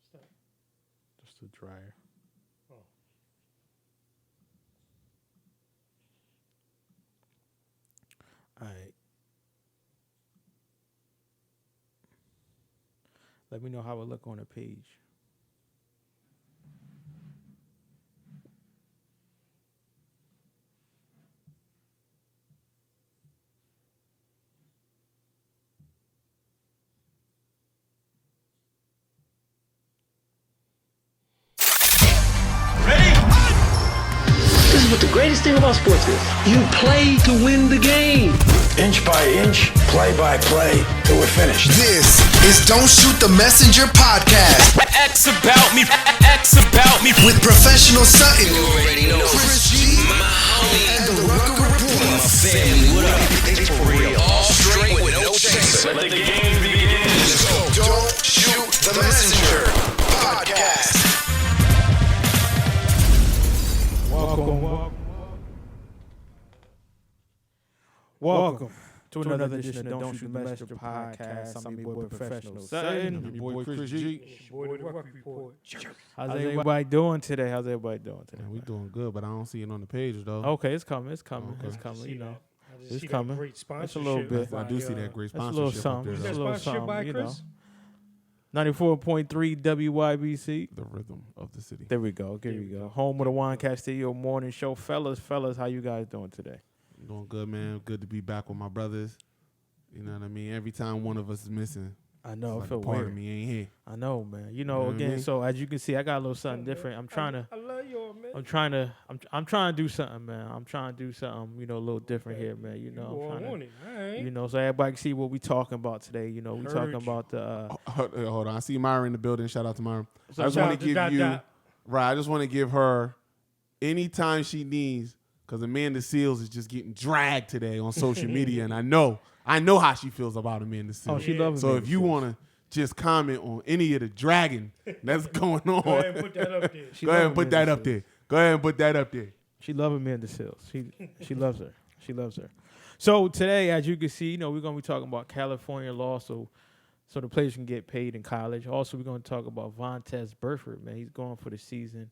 Stop. Just the dryer. Oh. All right. Let me know how it look on the page. This is what the greatest thing about sports is. You play to win the game. Inch by inch, play by play, till we're finished. This is Don't Shoot the Messenger podcast. X about me, X about me. With professional Sutton, You already know. Chris G, My homie, and the Rucker Report. my family, what up? It's for real. All straight with no chaser. Let the game begin. Let's go. Don't Shoot the Messenger podcast. Welcome to another edition of Don't Shoot the Messenger podcast. I'm your boy Professional Sutton. Your boy Chris G. Boy, the Ruck Report. How's everybody doing today? Man, we doing good, but I don't see it on the page though. Okay, it's coming. It's coming. Okay. It's coming. You know, I just it's see that coming. Great It's a sponsorship. little bit. I do see that great That's a little sponsorship up something. there. Is That's that a little sponsorship by something. You know, Chris? 94.3 WYBC. The rhythm of the city. There we go. There we go. Home of the Juan Castillo Morning Show, fellas. How you guys doing today? Doing good, man. Good to be back with my brothers. You know what I mean? Every time one of us is missing, I know. it's I like feel a part weird. of me ain't here. I know, man. You You know, know what I again. mean? So as you can see, I got a little something different. I'm trying to. I love you, man. I'm trying to do something, man. I'm trying to do something, you know, a little different here, man. You know, You I'm all trying on it. All right. to, you know, so everybody can see what we talking about today. You know, we talking Heard you. about the. Hold on. I see Myra in the building. Shout out to Myra. So I just shout want out to to give Dot you, Dot. right, I just want to give her any time she needs, because Amanda Seals is just getting dragged today on social media, and I know how she feels about Amanda Seals. Oh, she loves So Amanda if you Seals. want to just comment on any of the dragging that's going on, Go ahead and put that up there. She go ahead love and put Amanda that up Seales. there. Go ahead and put that up there. She loves Amanda Seals. She loves her. She loves her. So today, as you can see, you know, we're gonna be talking about California law, so the players can get paid in college. Also, we're gonna talk about Vontaze Burfict, man. He's going for the season.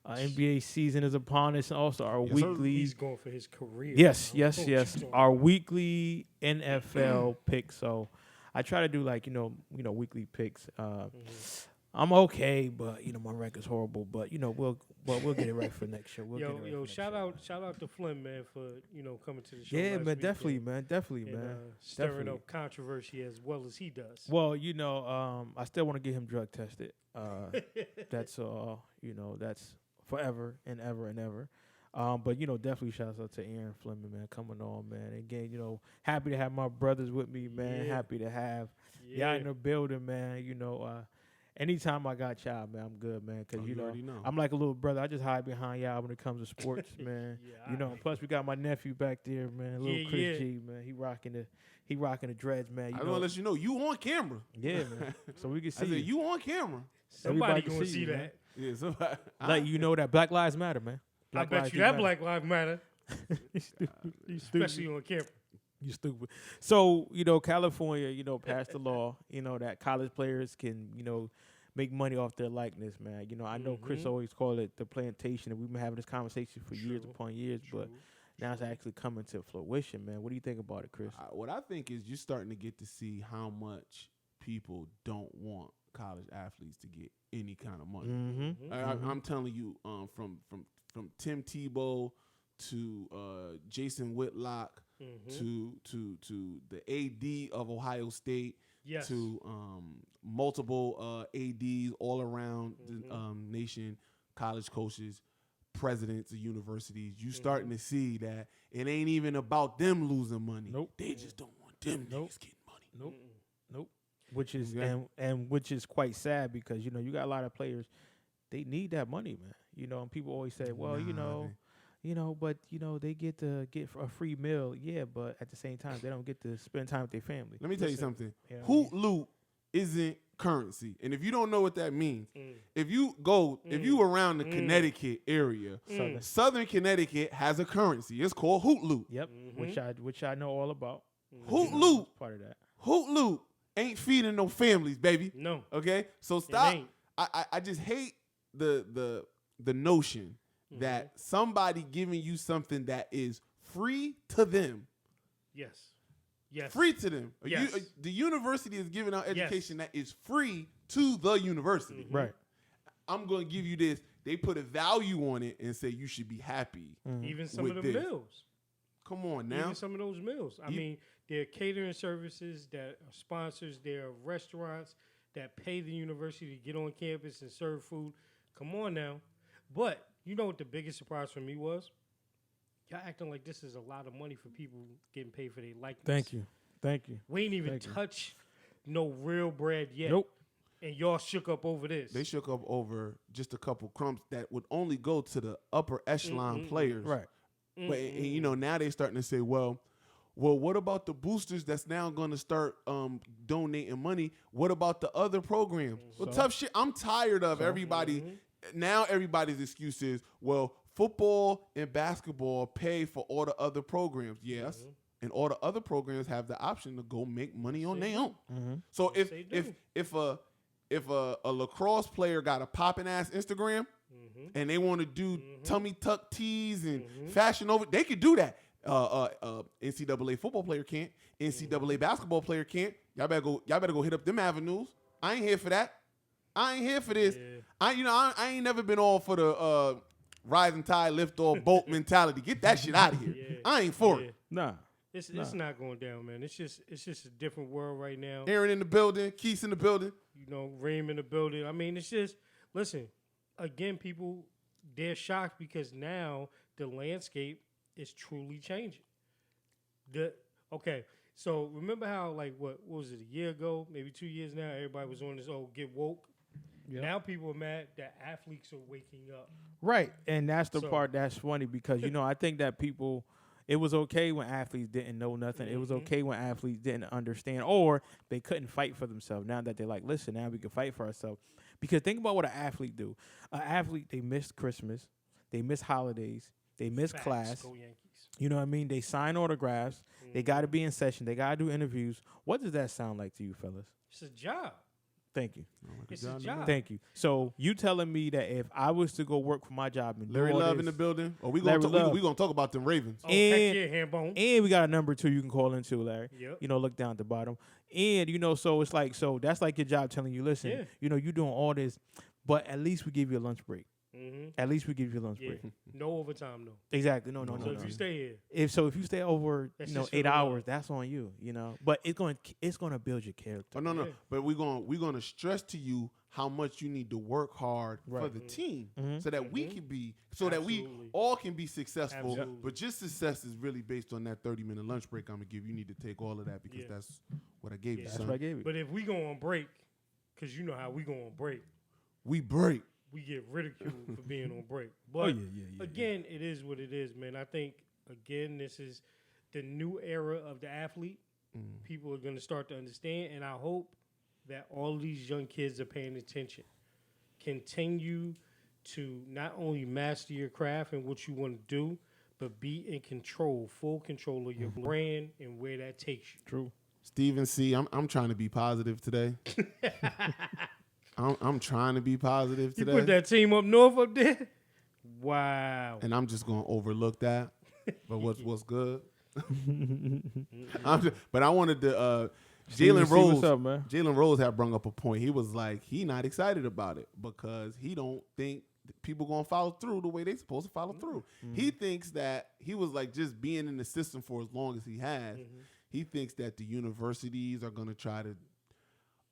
NBA season is upon us. Also, our Yes, sir. weekly. He's going for his career. Yes. Oh, Our weekly NFL picks. So I try to do like, you know, weekly picks. I'm okay, but you know, my record's horrible. But you know, we'll get it right for next year. We'll get it right for next shout year. out to Flynn, man, for coming to the show. Yeah, last man, week definitely, and- man, definitely, and, man. stirring Definitely. up controversy as well as he does. Well, you know, I still want to get him drug tested. That's you know, that's forever and ever and ever. But you know, definitely shouts out to Aaron Fleming, man, coming on, man. Again, you know, happy to have my brothers with me, man. Yeah. Happy to have Yeah. y'all in the building, man. You know, anytime I got y'all, man, I'm good, man. Cause Oh, you you know, already know. I'm like a little brother. I just hide behind y'all when it comes to sports, man. Yeah, You know, I- plus we got my nephew back there, man. Little Yeah, Chris yeah. G, man. He rocking the dreads, man. You I know, want to let you know you on camera. yeah, man. So we can I see said you on camera. Somebody Everybody gonna can see see you, man. that. Yeah, so Like you know that Black Lives Matter, man. I Black bet lives you do that matter. Black Lives Matter, You stupid. especially on camera. You stupid. So you know, California, you know, passed the law, you know, that college players can, you know, make money off their likeness, man. You know, I know Chris Mhm. always called it the plantation, and we've been having this conversation for years True. upon years, but now it's actually coming to fruition, man. What do you think about it, Chris? what I think is you're starting to get to see how much people don't want college athletes to get any kind of money. Mm-hmm. I'm telling you, from Tim Tebow to Jason Whitlock Mhm. to the AD of Ohio State Yes. to multiple ADs all around the nation, college coaches, presidents of universities. You starting to see that it ain't even about them losing money. Nope. They just don't want them Nope. niggas getting money. Nope. Which is Okay. and which is quite sad because you know you got a lot of players, they need that money, man. You know, and people always say, well, Nah, but they get to get a free meal, yeah, but at the same time they don't get to spend time with their family. Let me tell you something. you know what I Hoot loot isn't currency. And if you don't know what that means, Mm. if you around the Connecticut area, Southern Connecticut has a currency. It's called hoot loot. Yep, Mm-hmm. which I know all about. Hoot loot. Part of that. Hoot Loop ain't feeding no families, baby. No. Okay, so stop. ain't. I just hate the notion that somebody giving you something that is free to them. Yes. Yes. Free to them. Yes. The university is giving out education that is free to the university. Right. I'm going to give you this. They put a value on it and say you should be happy. Even some with of the this. meals. Come on now. Even some of those meals. I You- mean, there are catering services that are sponsors. There are restaurants that pay the university to get on campus and serve food. Come on now. But you know what the biggest surprise for me was? Y'all acting like this is a lot of money for people getting paid for their likeness. Thank you. Thank you. We ain't even Thank you. touched no real bread yet. Nope. And y'all shook up over this. They shook up over just a couple crumbs that would only go to the upper echelon players. Right. But and, you know, now they're starting to say, well, what about the boosters that's now going to start donating money? What about the other programs? Well, tough shit. I'm tired of everybody. Now everybody's excuse is, well, football and basketball pay for all the other programs. Yes. And all the other programs have the option to go make money on their own. So Yes, they do. if a lacrosse player got a popping ass Instagram and they want to do tummy tuck tees and fashion over, they could do that. NCAA football player can't. NCAA basketball player can't. Y'all better go hit up them avenues. I ain't here for that. I ain't here for this. Yeah. I ain't never been all for the rising tide lift all boat mentality. Get that shit out of here. Yeah. I ain't for Yeah. it. Nah. It's not going down, man. It's just a different world right now. Aaron in the building, Keith in the building. You know, Reem in the building. I mean, it's just, listen, again, people, they're shocked because now the landscape is truly changing. Okay, so remember how, like, what was it, a year ago, maybe 2 years now, everybody was on this, get woke. Yep. Now people are mad that athletes are waking up. Right. And that's the So- part that's funny because, you know, I think that people, it was okay when athletes didn't know nothing. It was okay when athletes didn't understand or they couldn't fight for themselves. Now that they're like, listen, now we can fight for ourselves. Because think about what an athlete do. An athlete, they miss Christmas. They miss holidays. They miss Facts, class. Go Yankees. You know what I mean? They sign autographs. They got to be in session. They got to do interviews. What does that sound like to you, fellas? It's a job. Thank you. It's a job. Thank you. So you telling me that if I was to go work for my job and do Larry all Love this, in the building. Or we Larry gonna Love. we gonna talk about them Ravens. Oh, And- heck yeah, Hambone. and we got a number 2 you can call into, Larry. Yep. You know, look down at the bottom. And, you know, so it's like, so that's like your job telling you, listen, Yeah. you know, you doing all this, but at least we give you a lunch break. Mm-hmm. At least we give you a lunch Yeah. break. No overtime, though. Exactly. No. So if you stay here, If you stay over, That's you know, just for 8 the love. hours, that's on you, you know. But it's going to build your character. Oh no. Yeah. But we're gonna stress to you how much you need to work hard for Right. the team Mhm. so that we can be that we Absolutely. all can be successful. Absolutely. But just success is really based on that 30-minute lunch break I'm gonna give you. You need to take all of that because Yeah. that's what I gave you, That's son. what I gave you. but if we go on break, because you know how we go on break, We break. we get ridiculed for being on break. But Oh, yeah. again, it is what it is, man. I think, again, this is the new era of the athlete. People are going to start to understand, and I hope that all of these young kids are paying attention. Continue to not only master your craft and what you want to do, but be in control, full control of your brand and where that takes you. True. Steven C, I'm trying to be positive today. I'm trying to be positive You today. put that team up north up there? Wow. And I'm just gonna overlook that. But what's good? But I wanted to Steven Jalen C, Rose. what's up, man? Jalen Rose had brung up a point. He was like, he not excited about it because he don't think people gonna follow through the way they supposed to follow through. He thinks that he was like just being in the system for as long as he has. He thinks that the universities are gonna try to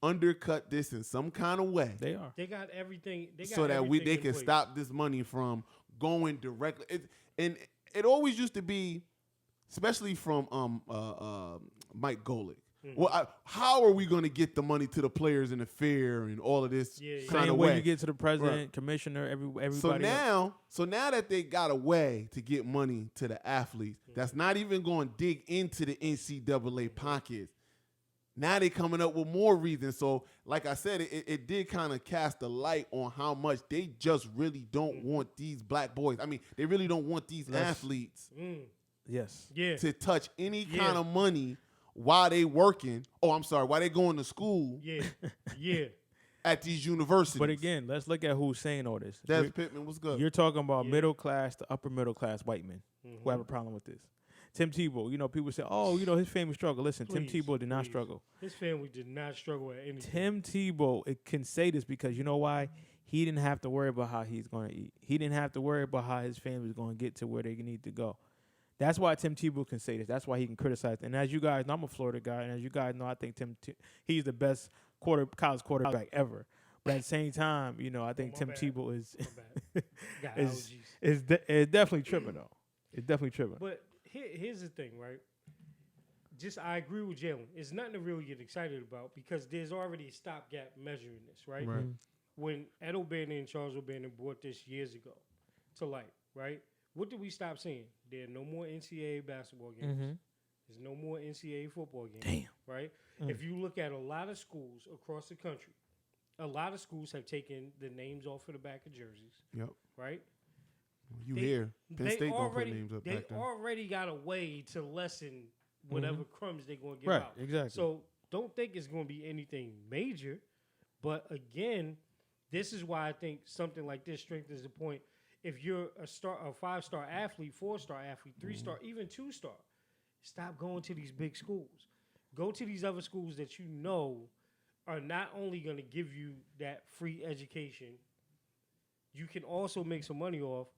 undercut this in some kind of way. They are. They got everything. They got So that everything they in can place. stop this money from going directly. And it always used to be, especially from Mike Golick. Well, how are we going to get the money to the players in the fair and all of this Yeah, yeah. kind Same of way way? you get to the president, commissioner, everybody. So else. now that they got a way to get money to the athletes, that's not even going to dig into the NCAA pockets. Now they coming up with more reasons. So, like I said, it did kind of cast a light on how much they just really don't want these black boys. I mean, they really don't want these athletes Mm, Yes. yeah. to touch any Yeah. kind of money while they working. Oh, I'm sorry, while they going to school Yeah. at these universities. But again, let's look at who's saying all this. Des Pittman was good. You're talking about middle class to upper middle class white men who have a problem with this. Tim Tebow, people say, oh, his family struggle. Listen, Tim Tebow did not struggle. His family did not struggle at anything. Tim Tebow can say this because you know why? He didn't have to worry about how he's going to eat. He didn't have to worry about how his family's going to get to where they need to go. That's why Tim Tebow can say this. That's why he can criticize. And as you guys know, I'm a Florida guy, and as you guys know, I think he's the best college quarterback ever. But at the same time, I think Tim Tebow is Got is definitely tripping though. It's definitely tripping. But here's the thing, right? I agree with Jalen. It's nothing to really get excited about because there's already a stopgap measure in this, right? Right. When Ed O'Bannon and Charles O'Bannon brought this years ago to light, right? What did we stop seeing? There are no more NCAA basketball games. There's no more NCAA football games. Damn. Right? If you look at a lot of schools across the country, a lot of schools have taken the names off of the back of jerseys. Yep. Right? Penn State don't put names up back They then. already got a way to lessen whatever crumbs they're going to give Right, out. exactly. So don't think it's going to be anything major. But again, this is why I think something like this strengthens the point. If you're a 5-star athlete, 4-star athlete, 3-star, even 2-star, stop going to these big schools. Go to these other schools that you know are not only going to give you that free education, you can also make some money off,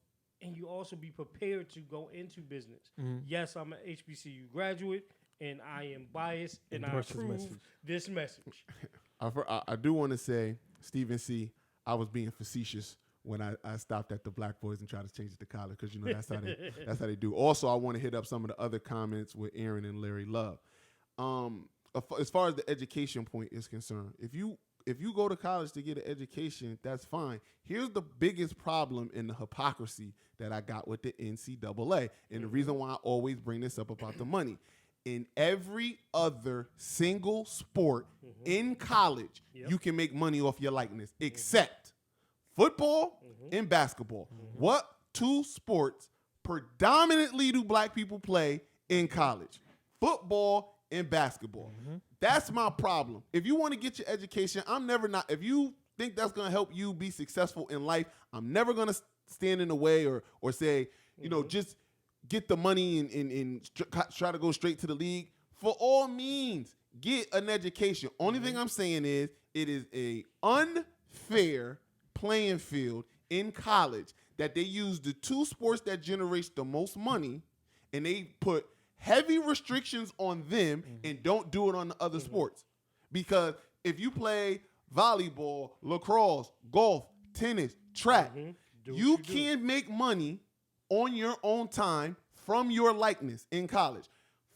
and you also be prepared to go into business. Yes, I'm an HBCU graduate, and I am biased, and I Endorse this approve message. this message. I do want to say, Stephen C., I was being facetious when I stopped at the Black Boys and tried to change it to college because that's how they do. Also, I want to hit up some of the other comments with Aaron and Larry Love. As far as the education point is concerned, if you go to college to get an education, that's fine. Here's the biggest problem in the hypocrisy that I got with the NCAA, and the reason why I always bring this up about the money. In every other single sport in college, you can make money off your likeness, except football and basketball. What two sports predominantly do black people play in college? Football and basketball. That's my problem. If you want to get your education, if you think that's going to help you be successful in life, I'm never going to stand in the way or say, just get the money and try to go straight to the league. For all means, get an education. Only thing I'm saying is it is a unfair playing field in college that they use the two sports that generates the most money and they put heavy restrictions on them and don't do it on the other sports. Because if you play volleyball, lacrosse, golf, tennis, track, you can make money on your own time from your likeness in college.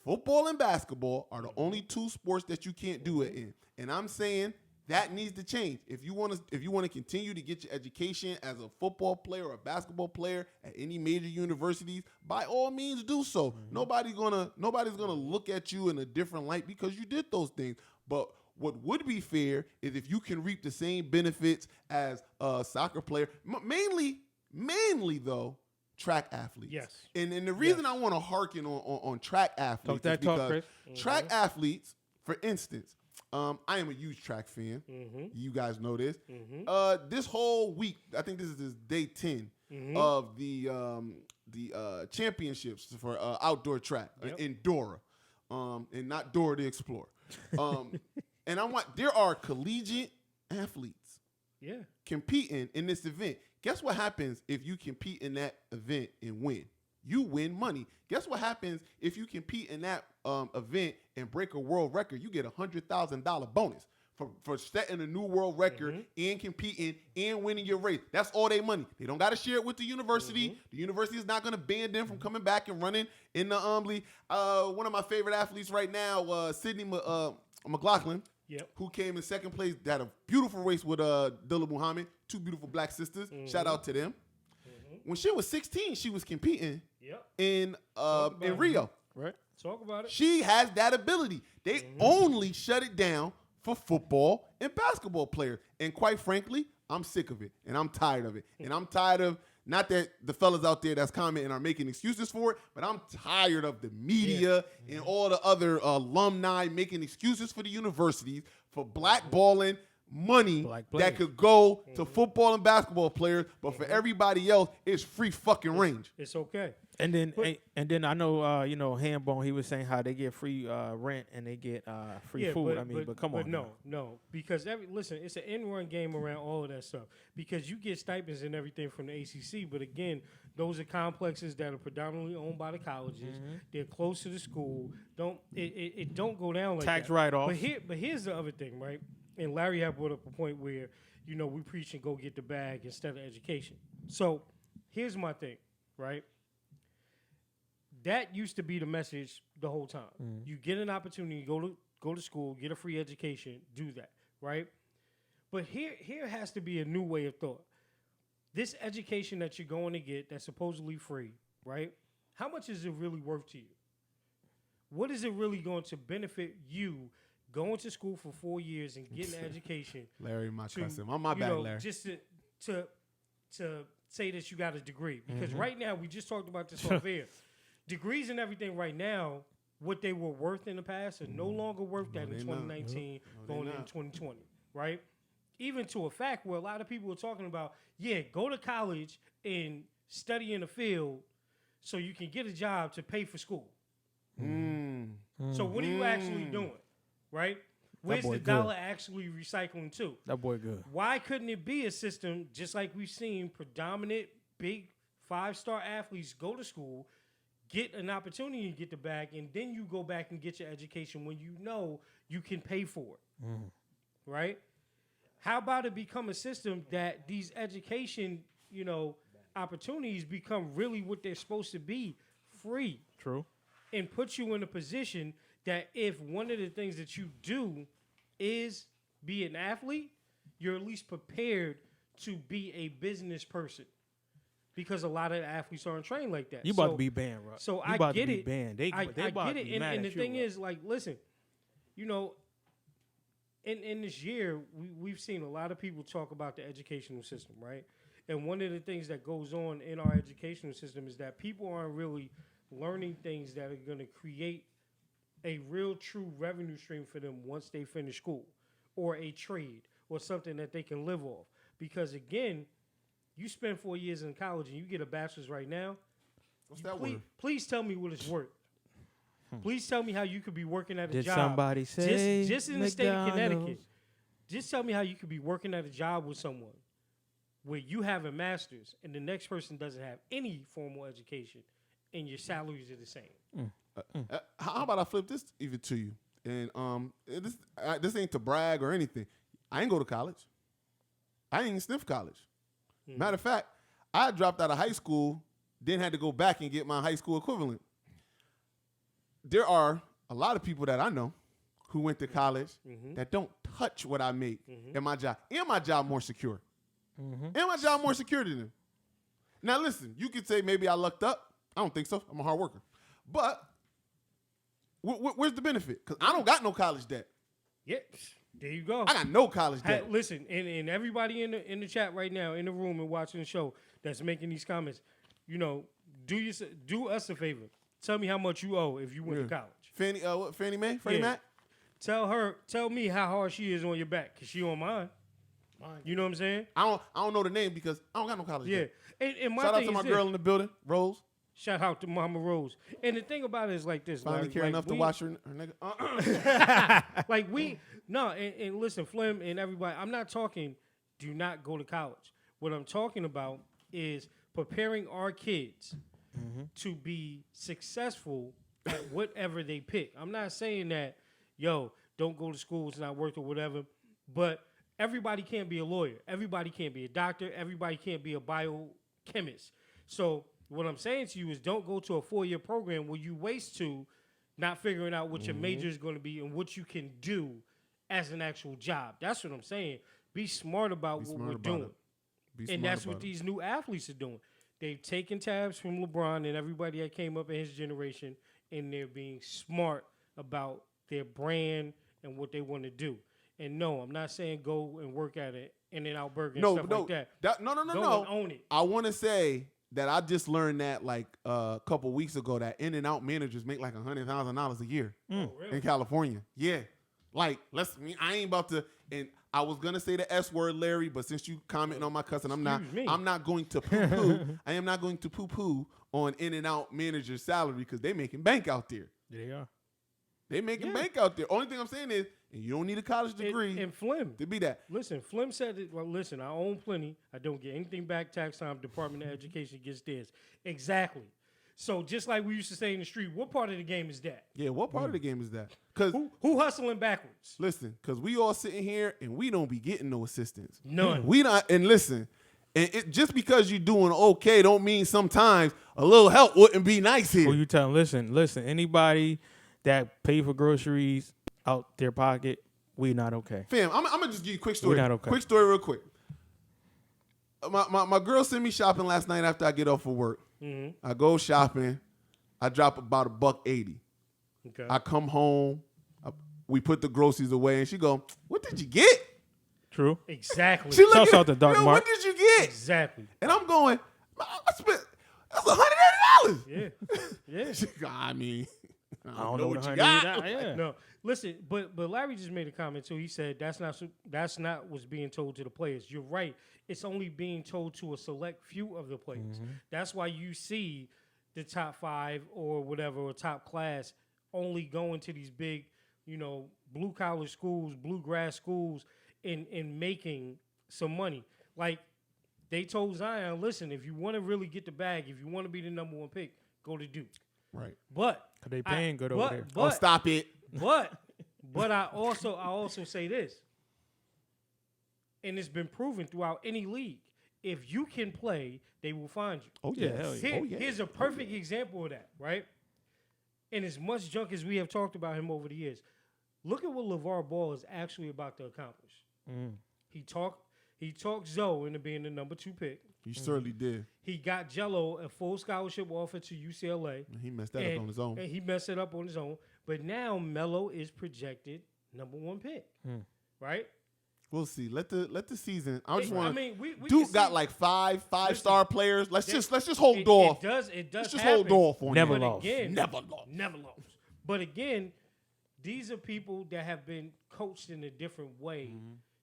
Football and basketball are the only two sports that you can't do it in. And I'm saying that needs to change. If you want to continue to get your education as a football player or a basketball player at any major universities, by all means do so. Nobody's gonna look at you in a different light because you did those things. But what would be fair is if you can reap the same benefits as a soccer player, mainly though, track athletes. Yes. And the reason I want to harken on track athletes is because track athletes, for instance, I am a huge track fan. You guys know this. This whole week, I think this is day 10 of the championships for outdoor track in Dora, and not Dora the Explorer. And there are collegiate athletes competing in this event. Guess what happens if you compete in that event and win? You win money. Guess what happens if you compete in that event and break a world record? You get a $100,000 bonus for setting a new world record and competing and winning your race. That's all they money. They don't got to share it with the university. The university is not going to ban them from coming back and running in the league. One of my favorite athletes right now, Sydney McLaughlin, who came in second place, had a beautiful race with Dilla Muhammad, two beautiful black sisters. Shout out to them. When she was 16, she was competing in Rio. Right. Talk about it. She has that ability. They only shut it down for football and basketball players. And quite frankly, I'm sick of it. And I'm tired of it. And I'm tired of Not that the fellas out there that's commenting are making excuses for it, but I'm tired of the media and all the other alumni making excuses for the universities for blackballing money Black that players. could go to football and basketball players, but for everybody else, it's free fucking range. It's okay. And then I know Hambone, he was saying how they get free rent and they get free food. But come on. No, because listen, it's an in-run game around all of that stuff. Because you get stipends and everything from the ACC, but again, those are complexes that are predominantly owned by the colleges. They're close to the school. It don't go down like Tax that. write-offs. But here's the other thing, right? And Larry had brought up a point where we preach and go get the bag instead of education. So here's my thing, right? That used to be the message the whole time. You get an opportunity, go to school, get a free education, do that, right? But here has to be a new way of thought. This education that you're going to get that's supposedly free, right? How much is it really worth to you? What is it really going to benefit you going to school for 4 years and getting an education? Larry, my cousin. I'm my bad, Larry. Just to say that you got a degree. Because right now, we just talked about this off air. Degrees and everything right now, what they were worth in the past are no longer worth that in 2019, going into 2020, right? Even to a fact where a lot of people are talking about, go to college and study in the field so you can get a job to pay for school. So what are you actually doing, right? Where's boy the dollar actually recycling to? That boy good. Why couldn't it be a system just like we've seen predominant big 5-star athletes go to school, get an opportunity to get the bag, and then you go back and get your education when you know you can pay for it, right? How about it become a system that these education, opportunities become really what they're supposed to be, free. True. And put you in a position that if one of the things that you do is be an athlete, you're at least prepared to be a business person. Because a lot of athletes aren't trained like that. You about to be banned, right? So you I about get to be it. Banned. They I about get to it. be mad And the at you, thing right? is, like, listen, in this year, we've seen a lot of people talk about the educational system, right? And one of the things that goes on in our educational system is that people aren't really learning things that are going to create a real true revenue stream for them once they finish school, or a trade, or something that they can live off. Because again, you spend 4 years in college and you get a bachelor's right now. What's that word? Please tell me what it's worth. Please tell me how you could be working at a Did job. somebody say just in the state of McDonald's? Connecticut? Just tell me how you could be working at a job with someone where you have a master's and the next person doesn't have any formal education and your salaries are the same. How about I flip this even to you? And this ain't to brag or anything. I ain't go to college. I ain't sniff college. Matter of fact, I dropped out of high school, then had to go back and get my high school equivalent. There are a lot of people that I know who went to college that don't touch what I make in my job. And my job more secure. And my job more secure than them. Now listen, you could say maybe I lucked up. I don't think so. I'm a hard worker. But where's the benefit? Because I don't got no college debt. Yep. There you go. I got no college Hey, debt. listen, and everybody in the chat right now, in the room and watching the show that's making these comments, do us a favor. Tell me how much you owe if you went to college. Fannie Mae? Freddie Mac? Tell me how hard she is on your back, because she on mine. You know what I'm saying? I don't know the name because I don't got no college debt. And my Shout out thing to my is girl this. in the building, Rose. Shout out to Mama Rose. And the thing about it is like this. Finally Larry, care like enough to we- watch her nigga. And listen, Flim and everybody, I'm not talking do not go to college. What I'm talking about is preparing our kids to be successful at whatever they pick. I'm not saying that, don't go to school, it's not worth it or whatever, but everybody can't be a lawyer. Everybody can't be a doctor. Everybody can't be a biochemist. So what I'm saying to you is don't go to a 4-year program where you waste 2 not figuring out what your major is going to be and what you can do as an actual job. That's what I'm saying. Be smart about what we're doing. And that's what these new athletes are doing. They've taken tabs from LeBron and everybody that came up in his generation, and they're being smart about their brand and what they want to do. And no, I'm not saying go and work at In-N-Out Burger and No, stuff no, like that. no. Go and own it. I want to say that I just learned that like a couple weeks ago that In-N-Out managers make like $100,000 a year Oh, really? in California. Yeah, like I ain't about to. And I was gonna say the S word, Larry, but since you commenting on my cousin, I'm not going to poo-poo. I am not going to poo-poo on In-N-Out manager's salary because they making bank out there. They are. They making bank out there. Only thing I'm saying is, and you don't need a college degree And Flim. to be that. Listen, Flim said it. Well, listen, I own plenty. I don't get anything back tax time. Department of Education gets theirs. Exactly. So just like we used to say in the street, what part of the game is that? Yeah, what part of the game is that? Because Who hustling backwards? listen, because we all sitting here and we don't be getting no assistance. None. We not. And listen, and just because you're doing okay, don't mean sometimes a little help wouldn't be nice here. Who you telling? Listen. Anybody that pay for groceries out their pocket, we not okay. Fam, I'm gonna just give you a quick story. We're not okay. Quick story, real quick. My girl sent me shopping last night after I get off of work. Mm-hmm. I go shopping. I drop about $1.80. Okay. I come home. We put the groceries away, and she go, "What did you get?" True. Exactly. She look Shouts at out to Doc "Yo, Mark. What did you get? Exactly. And I'm going, I spent that's $180. Yeah. Yeah. She go, I mean, I don't know what you $180 got. Yeah. No, listen, but Larry just made a comment too. He said that's not what's being told to the players. You're right. It's only being told to a select few of the players. Mm-hmm. That's why you see the top 5 or whatever or top class only going to these big, blue collar schools, bluegrass schools, in making some money. Like they told Zion, listen, if you want to really get the bag, if you want to be the number 1 pick, go to Duke. Right. But 'Cause they paying good over there. Oh, stop it. But I also say this, and it's been proven throughout any league. If you can play, they will find you. Oh, Yeah, yes. hell yeah. Oh, yeah. Here's a perfect example of that, right? And as much junk as we have talked about him over the years, look at what LeVar Ball is actually about to accomplish. He talked Zoe into being the number 2 pick. You certainly did. He got Jello a full scholarship offer to UCLA. And he messed that up on his own. And he messed it up on his own. But now Melo is projected number 1 pick, right? We'll see. Let the season. I just I want. mean, we Duke can got see- like five Listen, star players. Let's that- just hold off. It does Let's just happen. hold off on Never you. But lost. again, Never lost. Never lost. But again, these are people that have been coached in a different way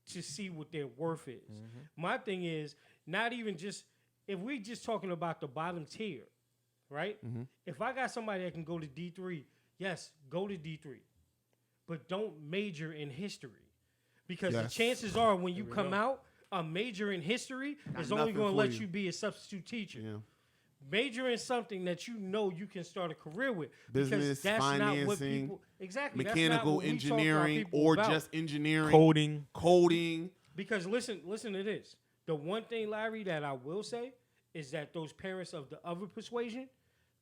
to see what their worth is. My thing is not even just if we just talking about the bottom tier, right? If I got somebody that can go to D3, yes, go to D3. But don't major in history. Because the Yes. chances are when you come out, a major in history is only nothing going to for let you. you be a substitute teacher. Yeah. Major in something that you can start a career with. Business, because that's not what financing, people exactly that's not Mechanical what we talk to our engineering people or about. just engineering. Coding. Because listen to this. The one thing, Larry, that I will say is that those parents of the other persuasion,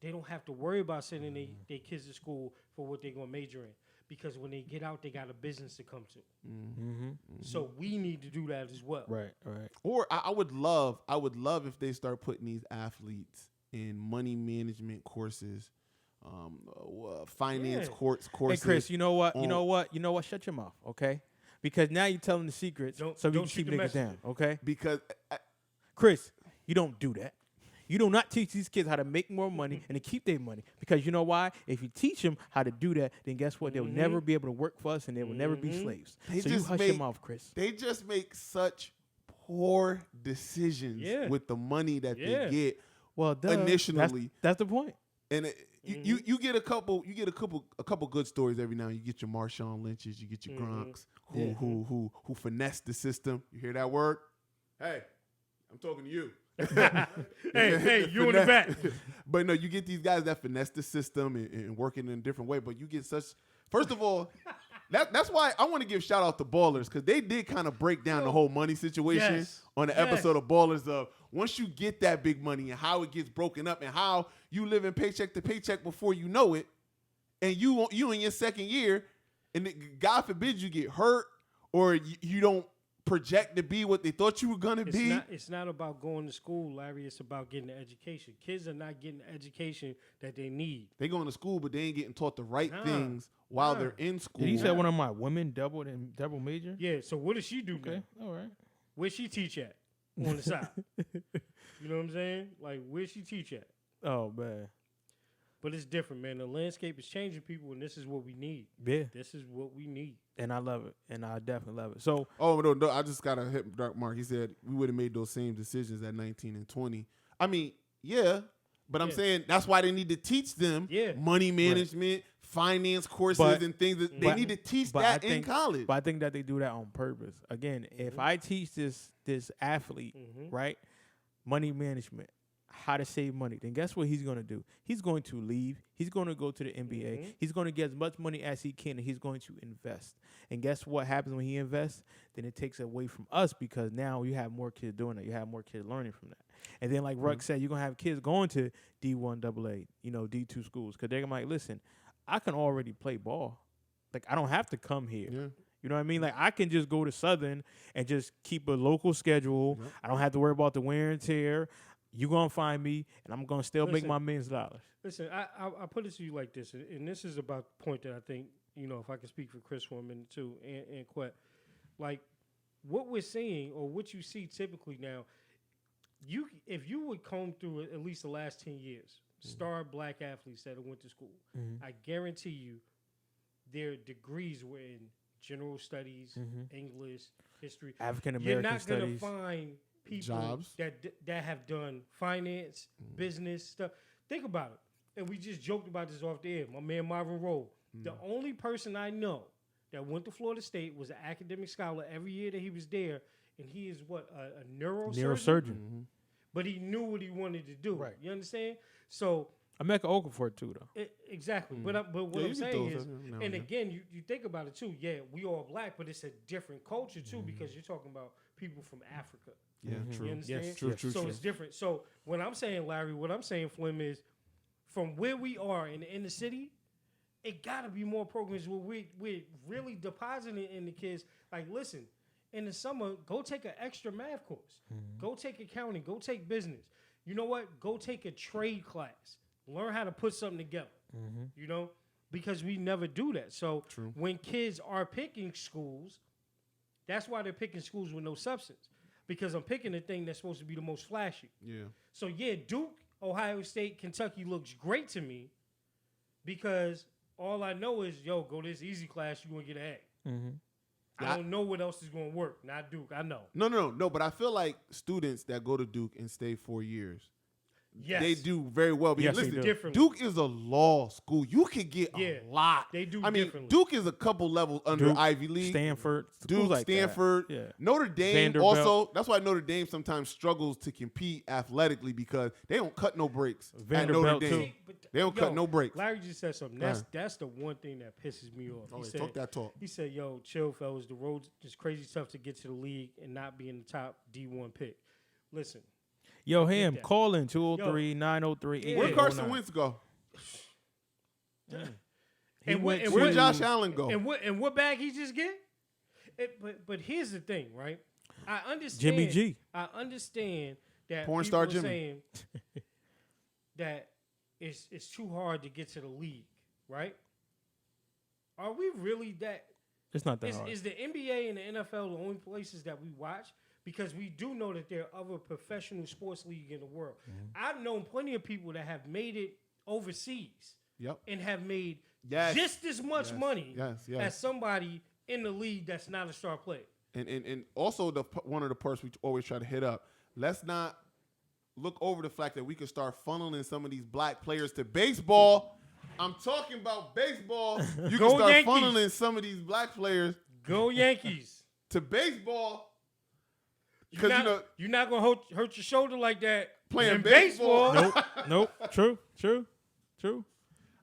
they don't have to worry about sending their kids to school for what they're going to major in. Because when they get out, they got a business to come to. So we need to do that as well. Right. Or I would love if they start putting these athletes in money management courses, finance Yeah. courses. Hey, Chris, you know what? on- Shut your mouth, okay? Because now you're telling the secrets Don't- so you don't can shoot keep the niggas down, messenger. okay? Because Chris, you don't do that. You do not teach these kids how to make more money and to keep their money. Because you know why? If you teach them how to do that, then guess what? They'll never be able to work for us and they will never be slaves. They So you just hush make- your mouth, Chris. they just make such poor decisions Yeah. with the money that Yeah. they get. Well, duh. Initially. That's the point. And you get a couple good stories every now and you get your Marshawn Lynch's, you get your Gronks who finesse the system. You hear that word? Hey, I'm talking to you. Hey, you in the back. But no, you get these guys that finesse the system and working in a different way. But you get first of all, that's why I want to give shout out to Ballers because they did kind of break down the whole money situation Yes. on the episode of Ballers of once you get that big money and how it gets broken up and how you live in paycheck to paycheck before you know it, and you in your second year, and God forbid you get hurt or you don't project to be what they thought you were gonna be. It's not about going to school, Larry. It's about getting the education. Kids are not getting the education that they need. They going to school, but they ain't getting taught the right Nah. things while Nah. they're in school. Did he say one of my women double major? Yeah. So what does she do Okay, now? all right. Where she teach at on the side? You know what I'm saying? Like, where she teach at? Oh man. But it's different, man. The landscape is changing, people, and this is what we need. Yeah. This is what we need. And I love it. And I definitely love it. So Oh no, I just got to hit Dark Mark. He said we would have made those same decisions at 19 and 20. I mean, yeah, but I'm Yeah. saying that's why they need to teach them Yeah. money management, finance courses, But- and things that they need to teach but that I in think- college. But I think that they do that on purpose. Again, if I teach this athlete, right, money management, how to save money, then guess what he's going to do? He's going to leave. He's going to go to the NBA. He's going to get as much money as he can, and he's going to invest. And guess what happens when he invests? Then it takes away from us because now you have more kids doing that. You have more kids learning from that. And then, like Ruck said, you're going to have kids going to D1 AA, D2 schools, because they're like, listen, I can already play ball. Like, I don't have to come here. Yeah. You know what I mean? Like, I can just go to Southern and just keep a local schedule. I don't have to worry about the wear and tear. You're going to find me, and I'm going to still make Listen. my millions of dollars. Listen, I put it to you like this, and this is about the point that I think, if I can speak for Chris for a minute too, and Quet, like what we're seeing or what you see typically now, if you would comb through at least the last 10 years, star black athletes that have went to school, I guarantee you their degrees were in general studies, English, history. African You're American not going to studies. find people Jobs. that have done finance, business stuff. Think about it. And we just joked about this off the air. My man Marvin Rowe. The only person I know that went to Florida State was an academic scholar every year that he was there, and he is a neurosurgeon. Neurosurgeon. But he knew what he wanted to do. Right. You understand? So Emeka Okafor too, though. exactly. But what Yeah, I'm you get saying those is, every now and and then. again, you think about it too. Yeah, we all black, but it's a different culture too because you're talking about people from Africa. Yeah, true. You understand? Yes, true, So it's different. So when I'm saying, Larry, what I'm saying, Flim, is from where we are in the inner city, it got to be more programs where we're really depositing in the kids. Like, listen, in the summer, go take an extra math course. Go take accounting. Go take business. You know what? Go take a trade class. Learn how to put something together. Because we never do that. So when kids are picking schools, that's why they're picking schools with no substance. Because I'm picking the thing that's supposed to be the most flashy. Yeah. So, yeah, Duke, Ohio State, Kentucky looks great to me because all I know is, go to this easy class, you're going to get an A. I don't know what else is going to work. Not Duke, I know. No, but I feel like students that go to Duke and stay 4 years, Yes. they do very well. Because Yes, they listen, do. Differently. Duke is a law school. You could get a lot. They do I mean, differently. Duke is a couple levels under Duke, Ivy League. Stanford, schools Duke, like that. Stanford, Yeah. Notre Dame. Vanderbilt. Also, that's why Notre Dame sometimes struggles to compete athletically because they don't cut no breaks at Vanderbilt, Notre Dame. too. See, but They don't cut no breaks. Larry just said something. That's the one thing that pisses me off. Oh, He yeah, said, talk that talk. He said, chill, fellas. The road's just crazy tough to get to the league and not be in the top D1 pick. Listen, Yo, Ham, that. call in 203-903-8809. Where Carson Wentz go? and went Where to- Josh Allen go? and what bag he just get? But here's the thing, right? I understand. Jimmy G. I understand that Porn people star are Jimmy. saying that it's too hard to get to the league, right? Are we really that? It's not that hard. Is the NBA and the NFL the only places that we watch? Because we do know that there are other professional sports leagues in the world. I've known plenty of people that have made it overseas Yep. and have made Yes. just as much money Yes. as somebody in the league that's not a star player. And also one of the parts we always try to hit up. Let's not look over the fact that we could start funneling some of these black players to baseball. I'm talking about baseball. You Go can start Yankees. funneling some of these black players Go Yankees. to baseball. You're Because not, you're not gonna hurt your shoulder like that Playing in baseball. Nope. True.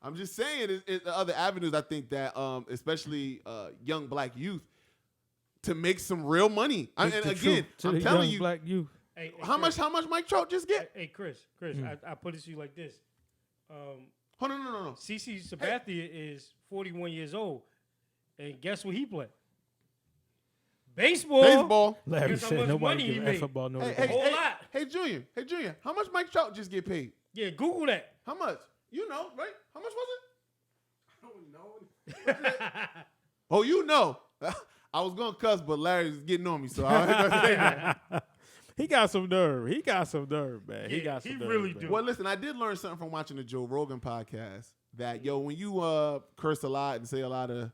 I'm just saying, it's the other avenues. I think that, especially young black youth, to make some real money. And The again, truth to I'm the telling young you, black youth. Hey, how Chris, much Mike Trout just get? Hey, Chris, I put it to you like this. Oh no. CC Sabathia is 41 years old, and guess what he played? Baseball. Baseball. Larry Guess how said much money nobody he give a made. F about no Hey, A whole lot. Hey, Junior. How much Mike Trout just get paid? Yeah, Google that. How much? You know, right? How much was it? I don't know. Oh, you know. I was gonna cuss, but Larry was getting on me, so I ain't gonna say that. He got some nerve. He got some nerve, man. He Yeah, got some he nerve. really man. do. Well, listen, I did learn something from watching the Joe Rogan podcast. That when you curse a lot and say a lot of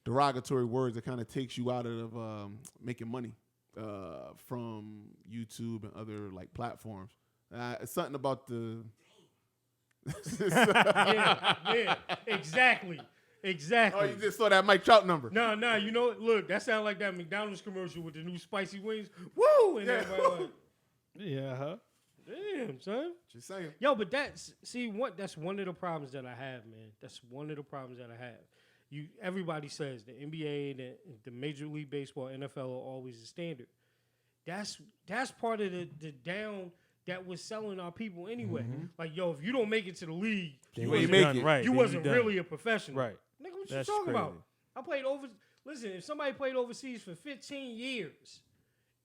derogatory words, it kind of takes you out of making money from YouTube and other like platforms. It's something about the. yeah, exactly. Oh, you just saw that Mike Trout number. No, you know what? Look, that sounds like that McDonald's commercial with the new spicy wings. Woo! And everybody like, Yeah, huh? damn, son. Just saying. Yo, but that's one of the problems that I have, man. That's one of the problems that I have. Everybody says the NBA, the Major League Baseball, NFL are always the standard. That's part of the down that was selling our people anyway. Like, yo, if you don't make it to the league, Then You ain't you make done, it. right. you then wasn't done. really a professional. Right. Nigga, what That's you talking about? crazy. I played listen, if somebody played overseas for 15 years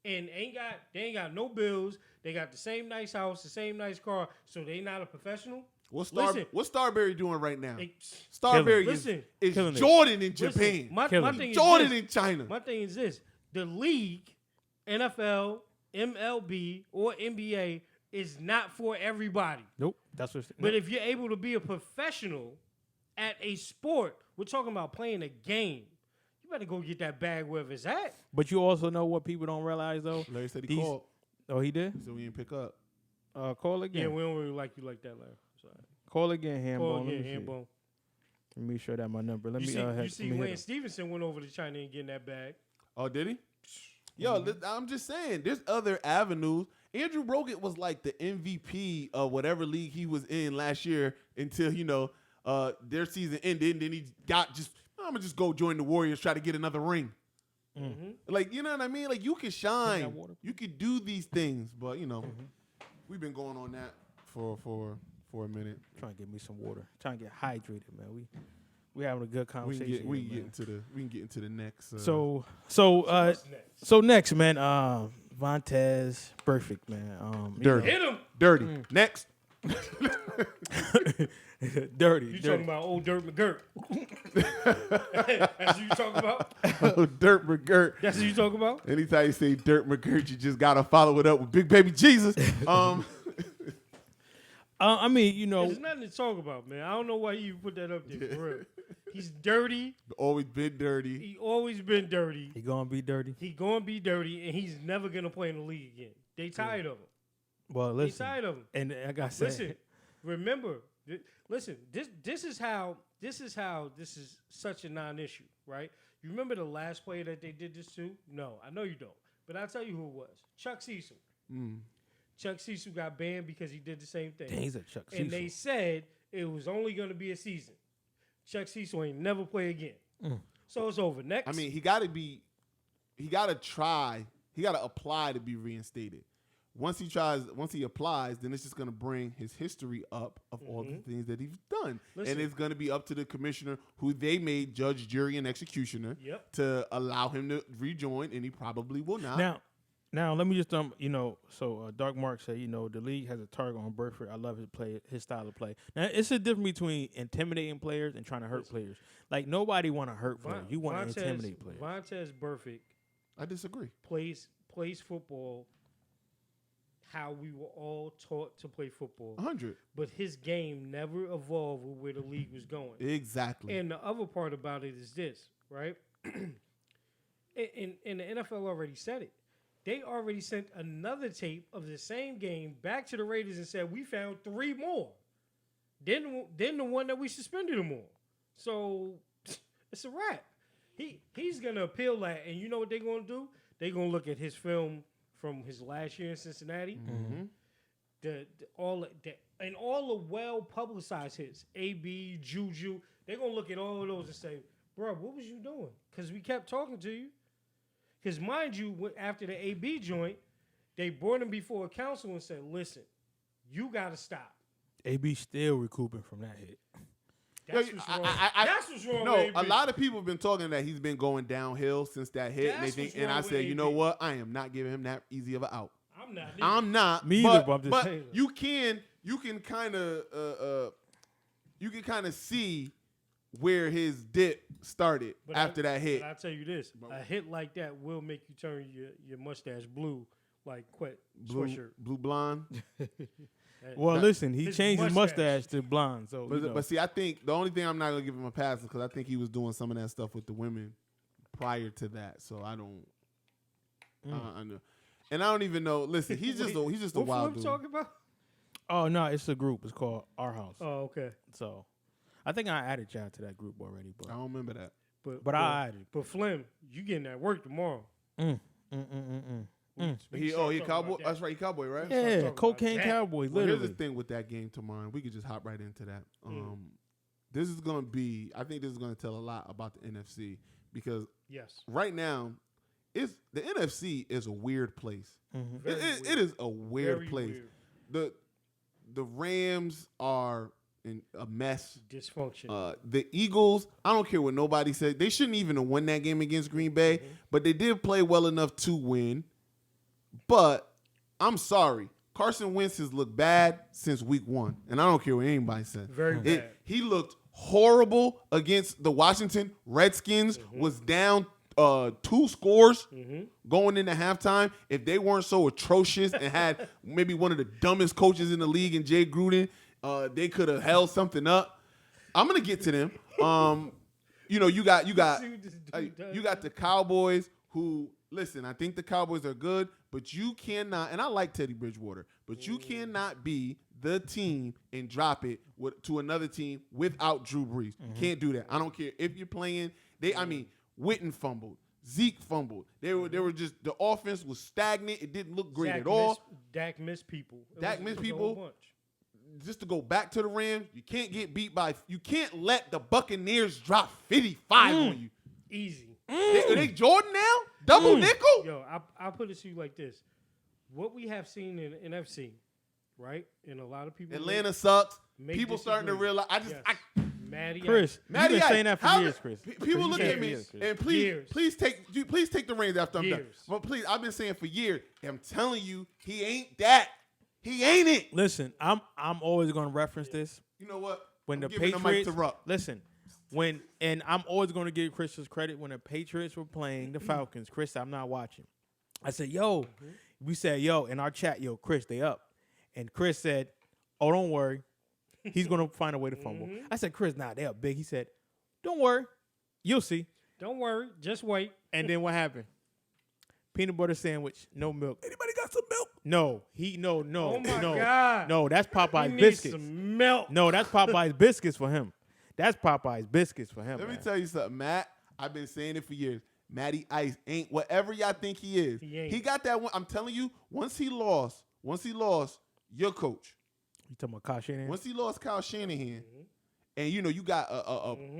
and they ain't got no bills, they got the same nice house, the same nice car, so they not a professional. What's Listen. Starberry doing right now? They- Starberry Listen. is Killing it. Jordan in listen, Japan. my Killing thing it. is Jordan this. in China. My thing is this: the league, NFL, MLB, or NBA is not for everybody. Nope. That's what. But if you're able to be a professional at a sport, we're talking about playing a game. You better go get that bag wherever it's at. But you also know what people don't realize though. Larry said he These- called, Oh, he did. so we didn't pick up. Call Yeah, again. we don't really like you like that, Larry. Sorry. Call again, Hambone. Call Let me again, see. Handbone. Let me show that my number. Let You me. see, let you see me hit Lance him. Stevenson went over to China and getting that bag. Oh, did he? Yo, I'm just saying, there's other avenues. Andrew Bogut was like the MVP of whatever league he was in last year until their season ended, and then he I'm gonna just go join the Warriors, try to get another ring. Like, you know what I mean? Like, you can shine, water? you can do these things, but we've been going on that for a minute. Trying to get me some water. Trying to get hydrated, man. We having a good We conversation. can get, we here, can man. get into the next. So What's next? so next, man. Vontez, perfect, man. dirty, Hit him. dirty. Next, dirty. You dirty. talking about old Dirt McGirt? That's what you talking about? Dirt McGirt. That's what you talking about? Anytime you say Dirt McGirt, you just gotta follow it up with Big Baby Jesus. I mean, There's nothing to talk about, man. I don't know why you put that up there. For real. He's dirty. always been dirty. He always been dirty. he gonna be dirty. He gonna be dirty, and he's never gonna play in the league again. They tired of him. Well, They listen, tired of him. and like I said, Listen, remember. Listen, this is how this is such a non-issue, right? You remember the last player that they did this to? No, I know you don't, but I'll tell you who it was. Chuck Cecil. Chuck Cecil got banned because he did the same thing. dang, he's a Chuck And they Cecil. said it was only going to be a season. Chuck Cecil ain't never play again. So it's over. Next. I mean, he gotta apply to be reinstated. Once he applies, then it's just gonna bring his history up of all the things that he's done. Listen. And it's gonna be up to the commissioner, who they made judge, jury, and executioner, Yep. to allow him to rejoin, and he probably will not. Now let me just so Dark Mark said, the league has a target on Burford. I love his style of play. Now it's a difference between intimidating players and trying to hurt players. Like, nobody want to hurt players. You want to intimidate players. Vontez Burfict I disagree. plays football how we were all taught to play football. 100. But his game never evolved with where the league was going. Exactly. And the other part about it is this, right? and the NFL already said it. They already sent another tape of the same game back to the Raiders and said, we found 3 more. Then the one that we suspended him on. So it's a wrap. He's going to appeal that. And you know what they're going to do? They're going to look at his film from his last year in Cincinnati. All the well-publicized hits, AB, Juju, they're going to look at all of those and say, bro, what was you doing? Because we kept talking to you. Because mind you, after the AB joint, they brought him before a council and said, listen, you got to stop. AB still recouping from that hit. That's what's wrong. That's what's wrong No, with AB. a lot of people have been talking that he's been going downhill since that hit. That's And, what's and wrong I with said, you know AB. what? I am not giving him that easy of an out. I'm not. I'm not. Me either, but I'm just saying. you can kind of see where his dip started But after that hit. But I tell you this, a hit like that will make you turn your mustache blue like Quet Sweatshirt. Blue blonde. Well, listen, he his changed his mustache. mustache to blonde. So, you know. But see, I think the only thing I'm not gonna give him a pass is because I think he was doing some of that stuff with the women prior to that. So I don't. I know, and I don't even know. Listen, he's just a What wild Flip dude. talking about? Oh no, it's a group. It's called Our House. Oh, okay. So, I think I added y'all to that group already. I don't remember that. But I added. But Flim, you getting that work tomorrow? He cowboy. That's right, he cowboy, right? Yeah, about cocaine that. cowboy. Well, here's Literally. the thing with that game tomorrow. We could just hop right into that. This is gonna be. I think this is gonna tell a lot about the NFC because Yes. right now, the NFC is a weird place. Very It is a weird Very place. weird. The Rams are in a mess. Dysfunction. The Eagles, I don't care what nobody said. They shouldn't even have won that game against Green Bay, but they did play well enough to win. But I'm sorry. Carson Wentz has looked bad since week 1, and I don't care what anybody says. Very bad. He looked horrible against the Washington Redskins, was down 2 scores going into halftime. If they weren't so atrocious and had maybe one of the dumbest coaches in the league in Jay Gruden, they could have held something up. I'm gonna get to them. You got the Cowboys who listen. I think the Cowboys are good, but you cannot. And I like Teddy Bridgewater, but you cannot be the team and drop it to another team without Drew Brees. Can't do that. I don't care if you're playing. Witten fumbled. Zeke fumbled. They were just the offense was stagnant. It didn't look great at all. Dak missed people. Dak missed people. bunch. Just to go back to the Rams, you can't get beat by. You can't let the Buccaneers drop 55 on you. Easy. Are they Jordan now? Double nickel? Yo, I'll put it to you like this. What we have seen in the NFC, right? And a lot of people Atlanta sucks. may People starting to disagree. realize. Yes. Matty Chris, you've Matty been Ice, saying that for years, Chris. People look at me Years, Chris. and Years. please take the reins after I'm done. Years. But please, I've been saying for years. I'm telling you, he ain't that. He ain't it. Listen, I'm always going to reference this. You know what? When I'm the giving Patriots, the mic to Rupp. listen, and I'm always going to give Chris his credit when the Patriots were playing the Falcons. Chris, I'm not watching. I said, yo, we said, yo, in our chat, yo, Chris, they up. And Chris said, oh, don't worry. He's going to find a way to fumble. I said, Chris, nah, they up big. He said, don't worry. You'll see. Don't worry. Just wait. And then what happened? Peanut butter sandwich, no milk. Anybody got some milk? No. Oh my no. God. No, that's We Popeye's need biscuits. some milk. No, that's Popeye's biscuits for him. That's Popeye's biscuits for him. Let me man. tell you something, Matt. I've been saying it for years. Matty Ice ain't whatever y'all think he is. He ain't. He got that one. I'm telling you, once he lost, your coach. You talking about Kyle Shanahan? Once he lost Kyle Shanahan, and you got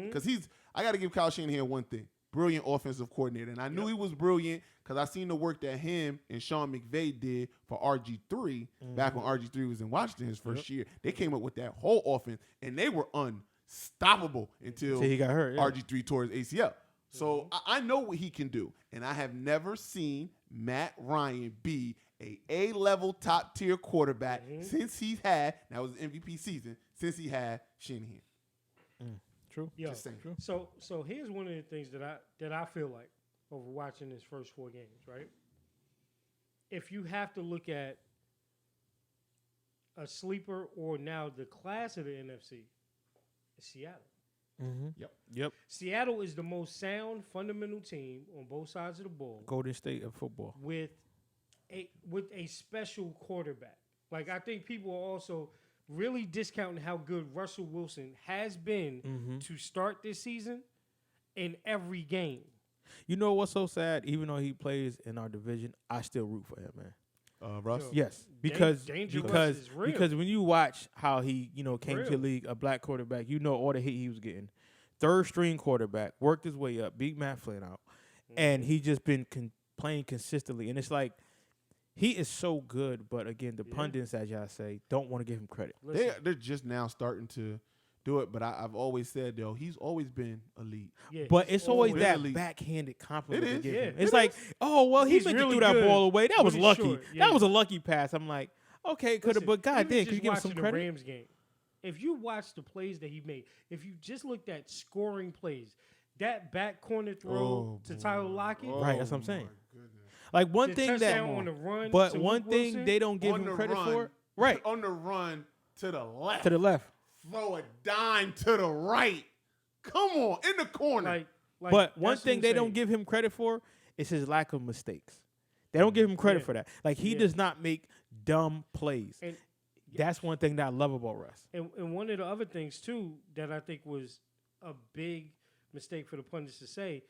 because I got to give Kyle Shanahan one thing: brilliant offensive coordinator. And I knew he was brilliant because I seen the work that him and Sean McVay did for RG3 back when RG3 was in Washington his first year. They came up with that whole offense, and they were unstoppable until Till he got hurt, yeah. RG3 tore his ACL. So I know what he can do, and I have never seen Matt Ryan be a A-level top-tier quarterback since he's had, that was MVP season, since he had Shanahan. True. Yo, Just saying. So here's one of the things that I feel like over watching his first 4 games, right? If you have to look at a sleeper or now the class of the NFC, it's Seattle. Yep. Seattle is the most sound, fundamental team on both sides of the ball Golden State of football. with a special quarterback. Like, I think people are also really discounting how good Russell Wilson has been to start this season in every game. You know what's so sad? Even though he plays in our division, I still root for him, man. Russ? Yo, Yes, because Danger Russ because is real. because when you watch how he came to the Real. league, a black quarterback, all the hate he was getting. 3rd string quarterback, worked his way up, beat Matt Flynn out, and he just been playing consistently. And it's like he is so good, but again, the pundits, as y'all say, don't want to give him credit. They're just now starting to do it, but I've always said, though, he's always been elite. Yeah, But he's it's always that elite. backhanded compliment It to is, give yeah. him. It It's like, oh well, he He's meant really to throw that good, ball away. That but was he's lucky. short. Yeah. That was a lucky pass. I'm like, okay, could have, Listen, but he was goddamn, can just you give him some watching credit? The Rams game. if you watch the plays that he made, if you just looked at scoring plays, that back corner throw to Tyler Lockett, Right, that's what I'm saying. my goodness. Like one the thing that, touchdown on the run, but to one Luke thing Wilson, they don't give On him the credit run, for, right? On the run to the left. To the left. Throw a dime to the right. Come on, in the corner. like But one that's what thing I'm they saying. don't give him credit for is his lack of mistakes. They don't give him credit Yeah. for that. Like he Yeah. does not make dumb plays. And That's one thing that I love about Russ. And one of the other things too that I think was a big mistake for the pundits to say,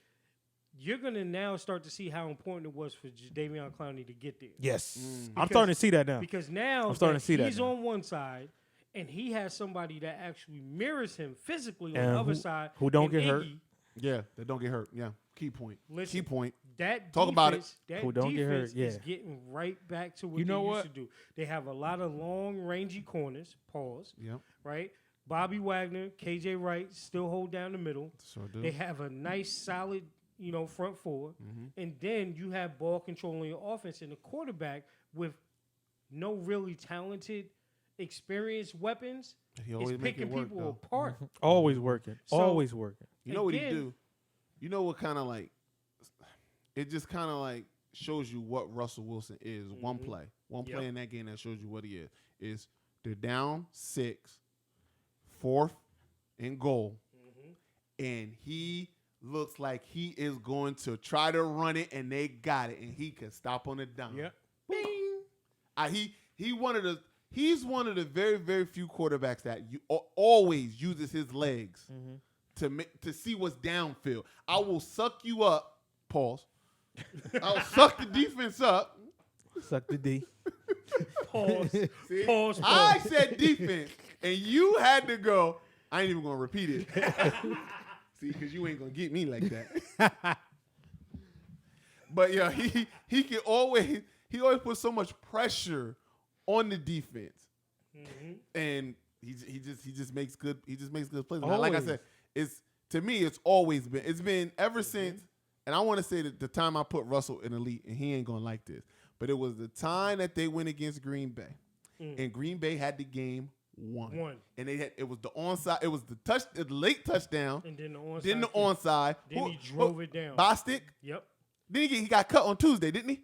you're gonna now start to see how important it was for Jadeveon Clowney to get there. Yes, I'm Because- starting to see that now. Because now I'm starting to see that he's now. on one side and he has somebody that actually mirrors him physically on And the other who- side. who don't and get hurt. Iggy, Yeah, they don't get hurt. Yeah, key point. Listen, Key point. That Talk about it. defense, That Who don't get hurt, defense is yeah. getting right back to what You know they what? used to do. They have a lot of long, rangy corners. Pause. Yep. Right. Bobby Wagner, KJ Wright still hold down the middle. Sure do. They have a nice, solid, front four, Mm-hmm. and then you have ball controlling your offense and a quarterback with no really talented, experienced weapons. He Is always make picking it work, people though. apart. Always working. So- Always working. You know what he Again- do? You know what kind of like, it just kind of like shows you what Russell Wilson is. One play. One Yep. play in that game that shows you what he is. Is they're down 6, 4th and goal, and he looks like he is going to try to run it, and they got it, and he can stop on the dime. Yep. Bing. He's one of the very, very few quarterbacks that always uses his legs to see what's downfield. I will suck you up. Pause. I'll suck the defense up. Suck the D. Pause. See? Pause. I said defense, and you had to go. I ain't even gonna repeat it. See, because you ain't gonna get me like that. But yeah, he can always puts so much pressure on the defense, and he just makes good plays. Now, like I Always. said, it's always been ever since. And I want to say that the time I put Russell in elite, and he ain't gonna like this, but it was the time that they went against Green Bay, and Green Bay had the game won. And it was the onside, it was the late touchdown, And then the onside. then the kick. onside. Then he drove it down. Bostic. Yep. Then he got cut on Tuesday, didn't he?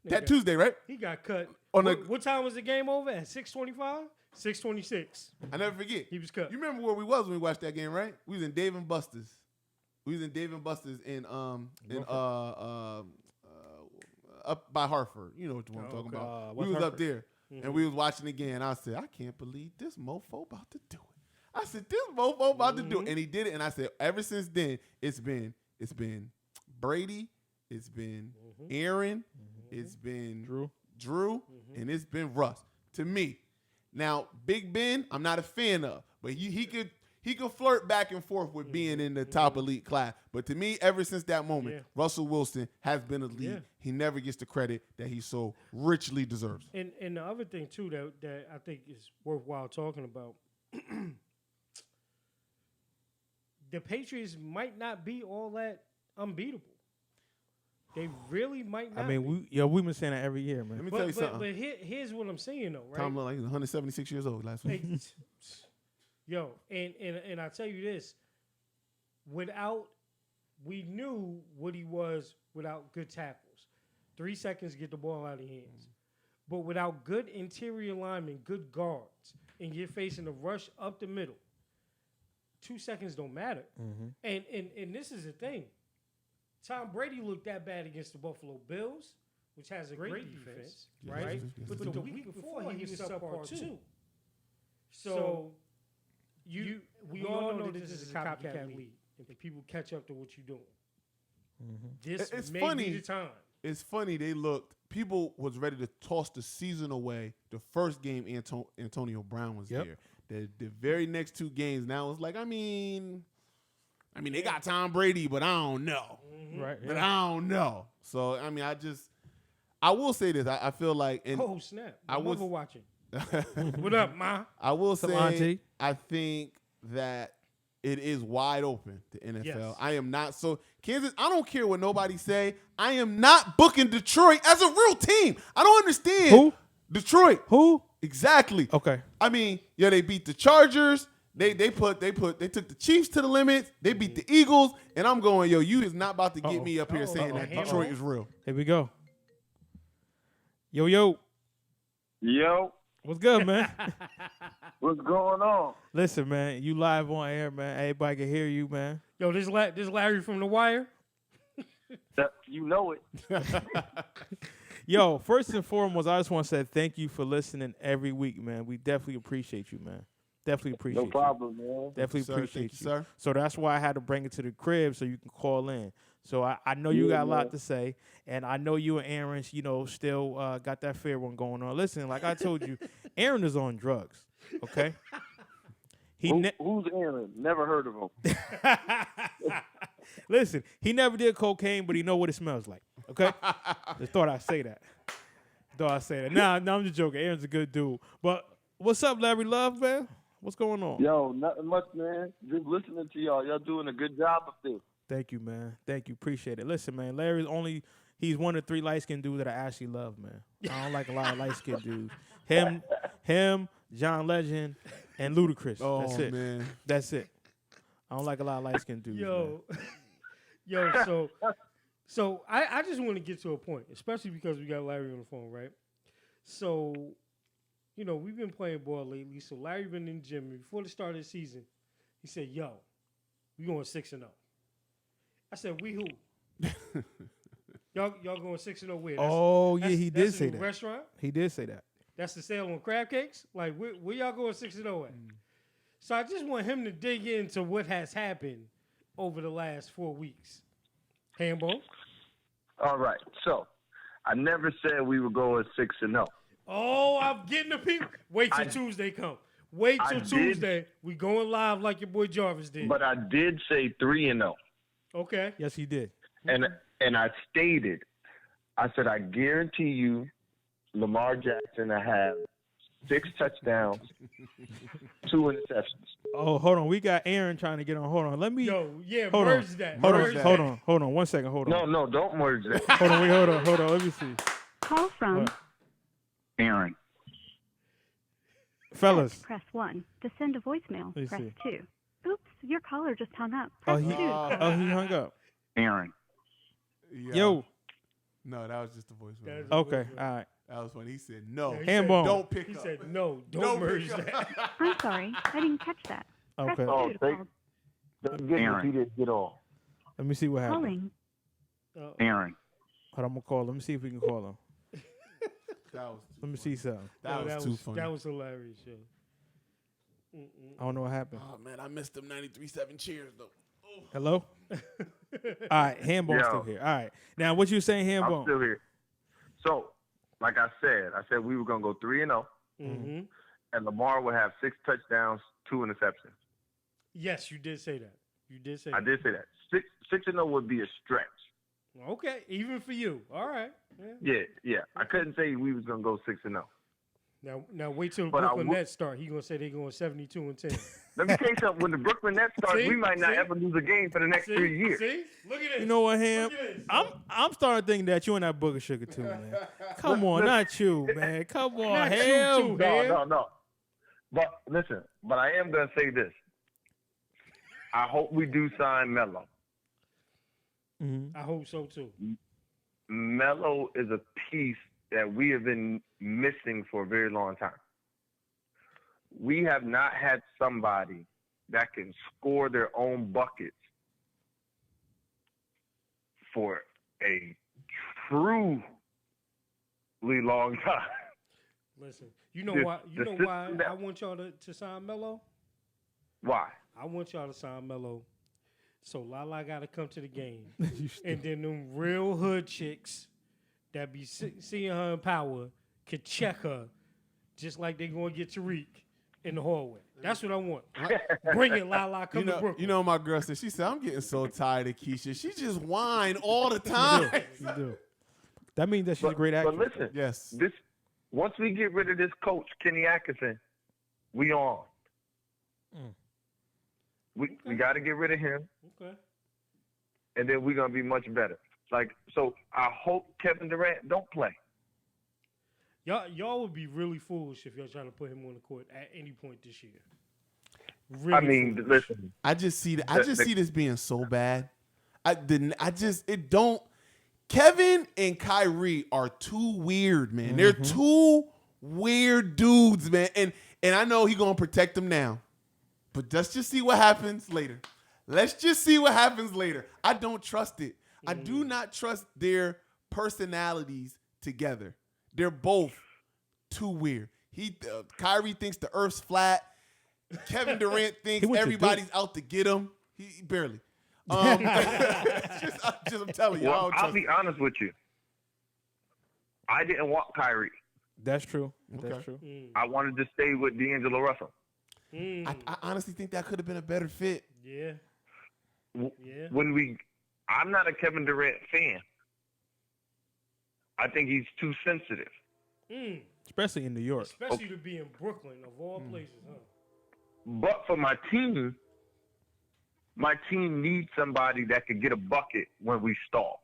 That Tuesday, right? He got cut. On What time was the game over? At 6:25? 6:26. I never forget. He was cut. You remember where we was when we watched that game, right? We was in Dave and Buster's. We was in Dave and Buster's in up by Hartford. You know what I'm talking okay. about. West We was up Hartford. there and we was watching the game. And I said, I can't believe this mofo about to do it. I said, this mofo about to do it, and he did it. And I said, ever since then, it's been Brady, it's been Aaron, it's been Drew, and it's been Russ. To me, now Big Ben, I'm not a fan of, but he could flirt back and forth with being in the top elite class. But to me, ever since that moment, Yeah. Russell Wilson has been elite. Yeah. He never gets the credit that he so richly deserves. And the other thing too that I think is worthwhile talking about, the Patriots might not be all that unbeatable. They really might not. I mean, we've been saying that every year, man. Let me tell you something. But here's what I'm saying though, right? Tom looked like he was 176 years old last week. Hey, yo, and I tell you this, we knew what he was without good tackles. 3 seconds to get the ball out of hands. But without good interior linemen, good guards, and you're facing a rush up the middle, 2 seconds don't matter. And this is the thing. Tom Brady looked that bad against the Buffalo Bills, which has a great defense, right? yes. But the week before, he was subpar too. So we all know that this is a copycat league, and people catch up to what you're doing. This It's may funny. be the time. It's funny, people was ready to toss the season away the first game Antonio Brown was Yep. there. The very next 2 games, now it's like, I mean, they got Tom Brady, but I don't know. Right. But I don't know. So, I mean, I will say this. I feel like, and Oh snap! I I was- was watching. What up, Ma? I will up, say, Auntie? I think that it is wide open, the NFL. Yes. I am not so Kansas. I don't care what nobody say. I am not booking Detroit as a real team. I don't understand Who? Detroit. Who? Exactly. Okay. I mean, yeah, they beat the Chargers. They took the Chiefs to the limit. They beat the Eagles, and I'm going, yo, you is not about to get me up here saying that Detroit is real. Here we go. Yo. Yo, What's good, man? what's going on? Listen, man, you live on air, man. Everybody can hear you, man. Yo, this Larry from The Wire. You know it. Yo, first and foremost, I just want to say thank you for listening every week, man. We definitely appreciate you, man. Definitely appreciate No problem, man. Definitely Sir, appreciate thank you, sir. So that's why I had to bring it to the crib so you can call in. So I know you got a lot to say, and I know you and Aaron, still got that fair one going on. Listen, like I told you, Aaron is on drugs, okay? Who's Aaron? Never heard of him. Listen, he never did cocaine, but he know what it smells like, okay? Just thought I'd say that. Nah, I'm just joking. Aaron's a good dude. But what's up, Larry Love, man? What's going on? Yo, nothing much, man. Just listening to y'all. Y'all doing a good job of this. Thank you, man. Thank you. Appreciate it. Listen, man, he's one of the 3 light-skinned dudes that I actually love, man. I don't like a lot of light-skinned dudes. Him, John Legend, and Ludacris. Oh, That's it. man. That's it. I don't like a lot of light-skinned dudes. Yo, so I just want to get to a point, especially because we got Larry on the phone, right? So, we've been playing ball lately. So Larry been in the gym. Before the start of the season, he said, "Yo, we going 6-0." I said, "We who?" y'all going 6-0 where? Oh, yeah, he did say the that. Restaurant? He did say that. That's the sale on crab cakes? Like, where y'all going 6-0 at? So I just want him to dig into what has happened over the last 4 weeks. Hambo? All right. So, I never said we were going 6-0. Oh, I'm getting the people. Wait till Tuesday come. Wait till Tuesday. We going live like your boy Jarvis did. But I did say 3-0. Okay. Yes, he did. And I stated, I said, I guarantee you Lamar Jackson to have 6 touchdowns, 2 interceptions. Oh, hold on. We got Aaron trying to get on. Hold on. Let me. Merge that. Hold on. 1 second. Hold on. No, don't merge that. Hold on. Let me see. Call from What? Aaron. Fellas. Press 1. To send a voicemail, Let me press see. 2. Oops, your caller just hung up. Oh, Press he 2. hung up. Aaron. Yeah. Yo. No, that was just the voicemail. Okay. All right. That was funny. He said no. Yeah, he Hand said, bone. Don't pick He up. said, no, don't merge pick that. up. I'm sorry, I didn't catch that. Okay. Press 2 to call. Aaron. He didn't get off. Let me see what happened. Calling. Aaron. Hold on, I'm gonna call him. Let me see if we can call him. That was Let me see something. that was too funny. That was hilarious, yo. I don't know what happened. Oh man, I missed them 93.7 cheers though. Hello? All right, Handbone's Yo. still here. All right. Now, what you saying, I'm Handbone? still here. So, like I said we were going to go 3-0, Mm-hmm. and Lamar would have 6 touchdowns, 2 interceptions. Yes, you did say that. I did say that. 6-0 would be a stretch. Okay, even for you. All right. Yeah. I couldn't say we was going to go 6-0. Now wait till the But I Brooklyn would- Nets start. He gonna say they going 72-10. Let me tell you something. When the Brooklyn Nets start, See? we might not See? ever lose a game for the next 3 years. See? Look at this. You know what, Ham? Look at this. I'm starting to think that you and that booger sugar too, man. Come on, not you, man. Come on, Not you Ham. too, man. No. But listen, I am going to say this. I hope we do sign Melo. Mhm. I hope so too. Melo is a piece that we have been missing for a very long time. We have not had somebody that can score their own buckets for a truly long time. Listen, you know The- why? You the know why system that- I want y'all to sign Melo? Why? I want y'all to sign Melo. So Lala got to come to the game, You and then them real hood chicks that be seeing her in power could check her, just like they gonna get Tariq in the hallway. That's what I want. Bring it, Lala. Come to Brooklyn. You know my girl said, she said, I'm getting so tired of Keisha. She just whine all the time. You do. That means that she's a great actress. But listen, Yes. once we get rid of this coach, Kenny Atkinson, we on. We got to get rid of him, Okay. and then we're gonna be much better. So I hope Kevin Durant don't play. Y'all would be really foolish if y'all trying to put him on the court at any point this year. I Really mean, foolish. listen. I just see this being so bad. It don't. Kevin and Kyrie are too weird, man. They're two weird dudes, man. And I know he's gonna protect them now, but let's just see what happens later. I don't trust it. I do not trust their personalities together. They're both too weird. Kyrie thinks the Earth's flat. Kevin Durant thinks went to everybody's out to get him. He barely. I'm telling you. Well, I'll be honest with you. I didn't want Kyrie. That's true. Okay. That's true. I wanted to stay with D'Angelo Russell. I honestly think that could have been a better fit. Yeah. Yeah. I'm not a Kevin Durant fan. I think he's too sensitive. Especially in New York. Especially to be in Brooklyn, of all places, huh? But for my team needs somebody that could get a bucket when we stall.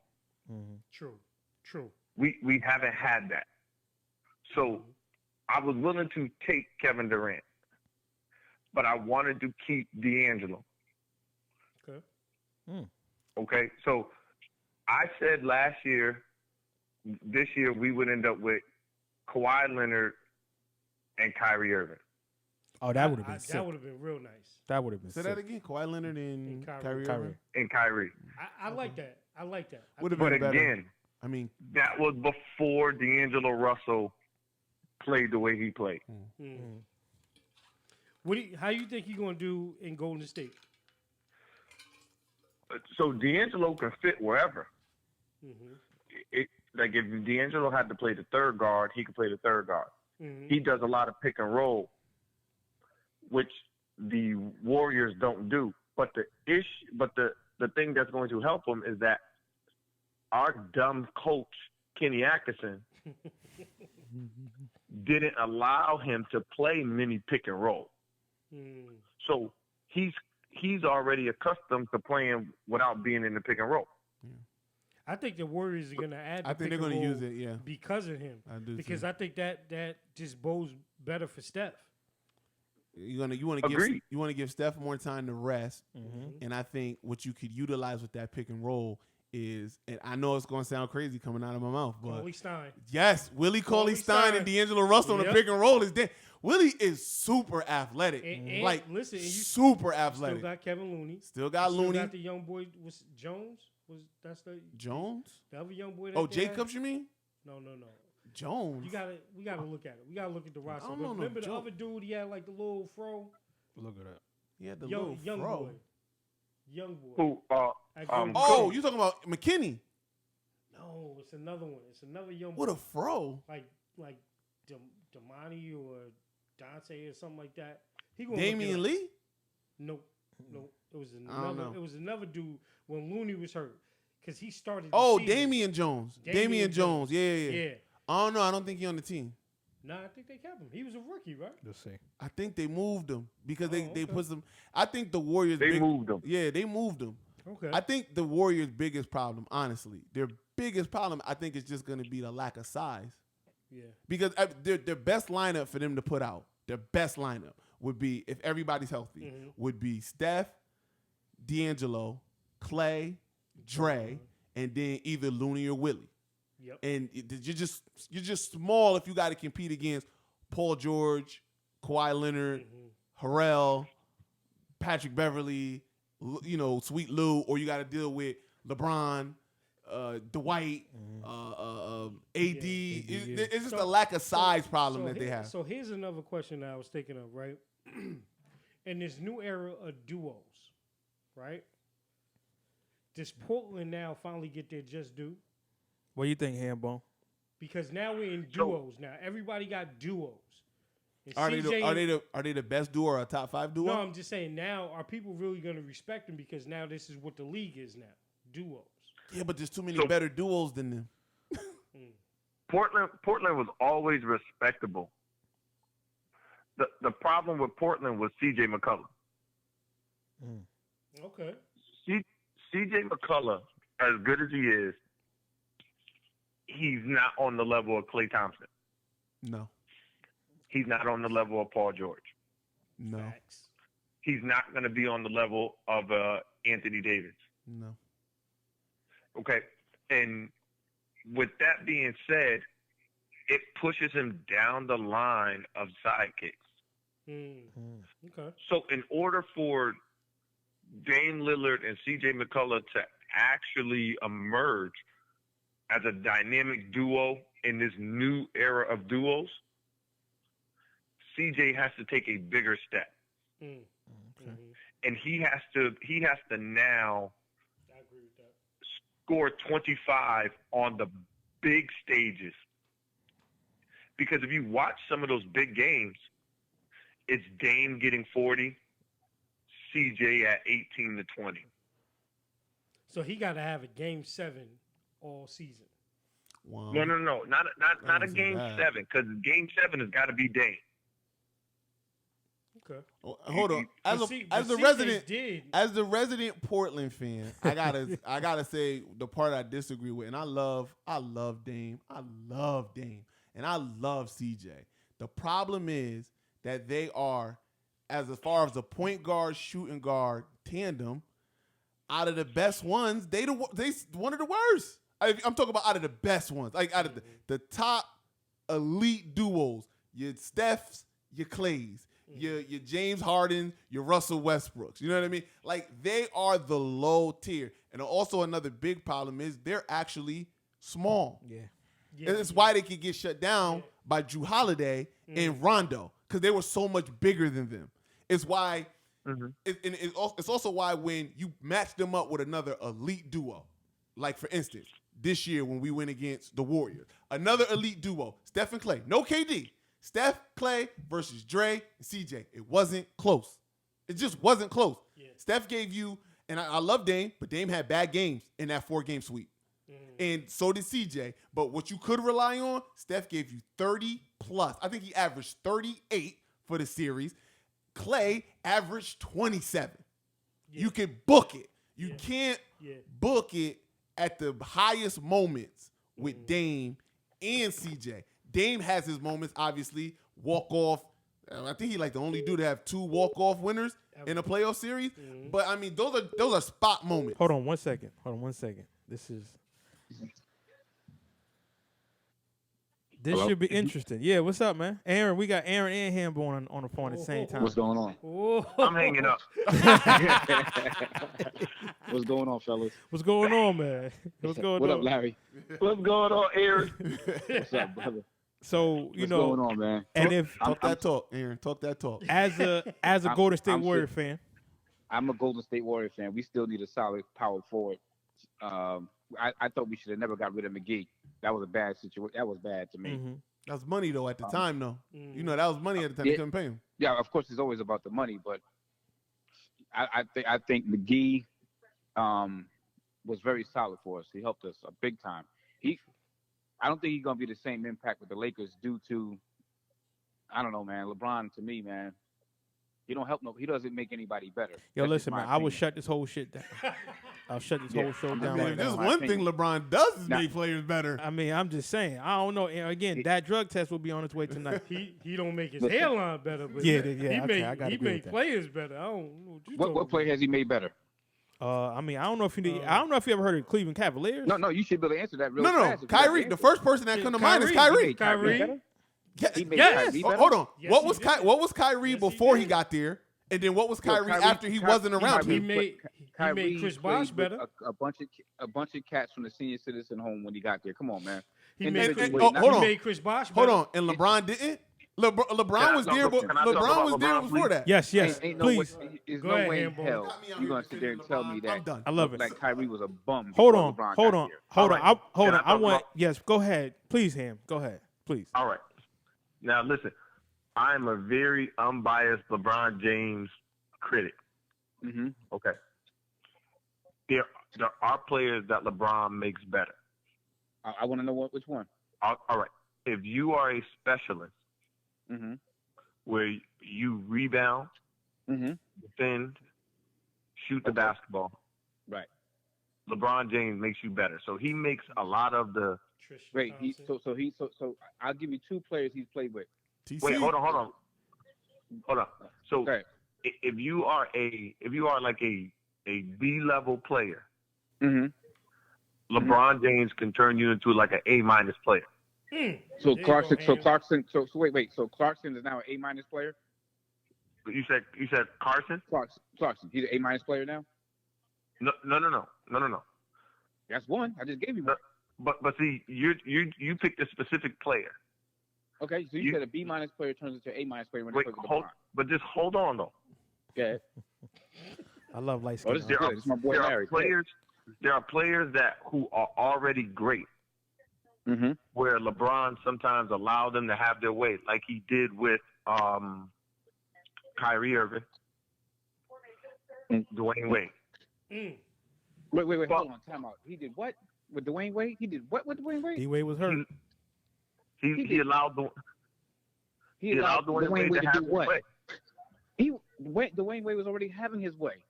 True. We haven't had that. So I was willing to take Kevin Durant, but I wanted to keep D'Angelo. Okay. Okay, so I said this year we would end up with Kawhi Leonard and Kyrie Irving. Oh, that would have been sick. That would have been real nice. That would have been Say sick. that again. Kawhi Leonard and Kyrie. Kyrie. And Kyrie. I like that. I like that. Would have But been better. again, I mean, that was before D'Angelo Russell played the way he played. How you think he gonna do in Golden State? So D'Angelo can fit wherever. Like if D'Angelo had to play the third guard, he could play the third guard. He does a lot of pick and roll, which the Warriors don't do. But the thing that's going to help him is that our dumb coach Kenny Atkinson didn't allow him to play mini pick and roll. So he's already accustomed to playing without being in the pick and roll. I think the Warriors are gonna add. I think they're going to use it, yeah. because of him. I do because too. I think that just bodes better for Steph. You want to give Steph more time to rest, and I think what you could utilize with that pick and roll is, and I know it's going to sound crazy coming out of my mouth, but Cauley Stein. yes, Willie Cauley-Stein and D'Angelo Russell on the Yep. pick and roll is dead. Willie is super athletic, And like listen, and you super athletic. Still got Kevin Looney. Still got Looney. Got the young boy. Was Jones? That's the Jones? the other young boy? Oh, that they had? Jacobs, you mean? No. Jones. We gotta look at it. We gotta look at the roster. I don't know no Remember the Joe. other dude? He had like the little fro. Look at that. He had the Young little fro. boy. Young boy. Who? At Golden Oh, State. you talking about McKinney? No, it's another one. It's another young What boy. a fro. like Damani or Dante or something like that. He gonna look it Damian up. Lee? Nope. It was I don't another. know. It was another dude when Looney was hurt because he started. the Oh, season. Damian Jones. Damian Damian Jones. Yeah. Yeah. I don't know. I don't think he's on the team. Nah, I think they kept him. He was a rookie, right? Let's see. I think they moved him because they okay. put some. I think the Warriors. They moved him. Yeah, they moved him. Okay. I think the Warriors' biggest problem, honestly, their biggest problem, I think, is just going to be the lack of size. Yeah. Because their best lineup for them to put out, their best lineup would be, if everybody's healthy, would be Steph, D'Angelo, Clay, Dre, and then either Looney or Willie. Yep. And you're just small if you got to compete against Paul George, Kawhi Leonard, Harrell, Patrick Beverly, Sweet Lou, or you got to deal with LeBron, Dwight, AD. It's just a lack of size problem that they have. So here's another question that I was thinking of, right? In this new era of duos, right? Does Portland now finally get their just due? What do you think, Hambone? Because now we're in duos. Now everybody got duos. And Are CJ they the best duo or a top 5 duo? No, I'm just saying now, are people really going to respect them because now this is what the league is now, duos. Yeah, but there's too many better duos than them. Portland was always respectable. The problem with Portland was C.J. McCullough. Okay. C.J. McCullough, as good as he is, he's not on the level of Klay Thompson. No. He's not on the level of Paul George. No. Facts. He's not going to be on the level of Anthony Davis. No. Okay. And with that being said, it pushes him down the line of sidekicks. Okay. So in order for Dame Lillard and CJ McCullough to actually emerge as a dynamic duo in this new era of duos, CJ has to take a bigger step. And he has to now I agree with that. score 25 on the big stages. Because if you watch some of those big games, it's Dame getting 40, CJ at 18 to 20. So he got to have a game 7 all season. Wow. No, not a isn't game bad. 7, because game 7 has got to be Dame. Okay. Oh, hold on. But CJ As the resident Portland fan, I gotta say the part I disagree with, and I love Dame. I love Dame. And I love CJ. The problem is that they are, as far as the point guard, shooting guard tandem, out of the best ones, they one of the worst. I'm talking about out of the best ones, like out of the top elite duos. Your Stephs, your Clays, your James Harden, your Russell Westbrooks. You know what I mean? Like they are the low tier. And also another big problem is they're actually small. Yeah. And it's why they could get shut down by Drew Holiday and Rondo, because they were so much bigger than them. It's why, it's also why when you match them up with another elite duo, like for instance, this year when we went against the Warriors, another elite duo, Steph and Clay, no KD, Steph, Clay versus Dre and CJ. It wasn't close. It just wasn't close. Yeah. Steph gave you, and I love Dame, but Dame had bad games in that 4-game sweep. And so did CJ. But what you could rely on, Steph gave you 30 plus. I think he averaged 38 for the series. Clay averaged 27. You can book it. You can't book it at the highest moments with Dame and CJ. Dame has his moments, obviously, walk off. I think he like the only dude to have 2 walk-off winners in a playoff series. But I mean, those are spot moments. Hold on one second. This Hello? should be interesting. Yeah, what's up, man? Aaron, we got Aaron and Hambo on the phone at the same time. What's going on? I'm hanging up. What's going on, fellas? What's going on, man? What's going What on? up, Larry? What's going on, Aaron? What's up, brother? So What's going on, man? and if Talk that talk, Aaron. Talk that talk. as a Golden State Warrior fan, I'm a Golden State Warrior fan. We still need a solid power forward. I thought we should have never got rid of McGee. That was a bad situation. That was bad to me. That was money though at the time though. You know that was money at the time. Yeah. They couldn't pay him. Yeah, of course, it's always about the money, but I think McGee was very solid for us. He helped us big time. I don't think he's gonna be the same impact with the Lakers due to, I don't know, man. LeBron, to me, man, he don't help he doesn't make anybody better. yo, That's listen, just my man, I would opinion. shut this whole shit down. I'll shut this whole show I'm down just right If there's now. my one thing opinion. LeBron does is Nah. make players better. I mean, I'm just saying. I don't know. And again, that drug test will be on its way tonight. He don't make his Listen. hairline better, but Yeah, he okay, make I gotta he agree with make that. players better. I don't know what you What talking player has he made better? I mean, I don't know if you ever heard of Cleveland Cavaliers. No, you should be able to answer that real No, fast. if you got Kyrie. the The answer. first person that come to mind is Kyrie. Kyrie. better? He made Yes. Kyrie Oh, better? hold on. Yes, what he was did. what was Kyrie Yes, he before he did. got there, and then what was Kyrie, Kyrie- after he wasn't around He him? made Chris Bosh played with better. A bunch of cats from the senior citizen home when he got there. Come on, man. He And made then- Chris, wait, hold he on. made Chris Bosh Hold better. on, and LeBron didn't. LeBron was there, but Can I talk LeBron about was there LeBron, before please? that. Yes, yes. Ain't Please. There's Go no ahead, way in Hambo. hell Got me out you're gonna here sit there and defending tell me LeBron. that. I'm done. I love it. Like Kyrie was a bum. Hold before on, LeBron hold got on, here. hold All on. right. Hold Can on. I I talk want. about- Yes, go ahead, please, Ham. Go ahead, please. All right. Now listen, I'm a very unbiased LeBron James critic. Mm-hmm. Okay. There are players that LeBron makes better. I want to know which one. All right. If you are a specialist Mm-hmm. where you rebound, Mm-hmm. defend, shoot the Okay. basketball, Right. LeBron James makes you better. So he makes a lot of the. Wait, so I'll give you two players he's played with. Wait, hold on. So if you are like a B level player, LeBron James can turn you into like an A- player. So Clarkson. So wait. So Clarkson is now an A- player. You said Carson? Clarkson. He's an A- player now. No. That's one. I just gave you one. But see, you picked a specific player. Okay, so you said a B- player turns into an A- player when they play with LeBron. But just hold on though. Yeah. I love light Oh, skin. this is my boy Larry. There are players who are already great. Where LeBron sometimes allowed them to have their way, like he did with Kyrie Irving, Dwayne Wade. Wait, hold on, time out. He did what with Dwayne Wade? He did what with Dwayne Wade? D-Wade was hurt. He allowed Dwayne Wade to have his way. Dwayne Wade was already having his way.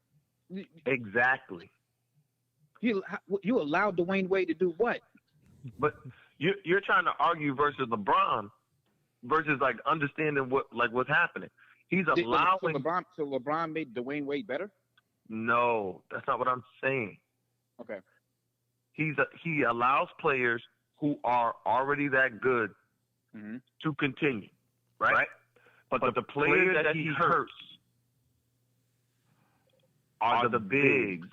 Exactly. You allowed Dwayne Wade to do what? But you're trying to argue versus LeBron, versus like understanding what's happening. He's allowing. So LeBron made Dwayne Wade better? No, that's not what I'm saying. Okay. He allows players who are already that good to continue, right? But the players that he hurts are the bigs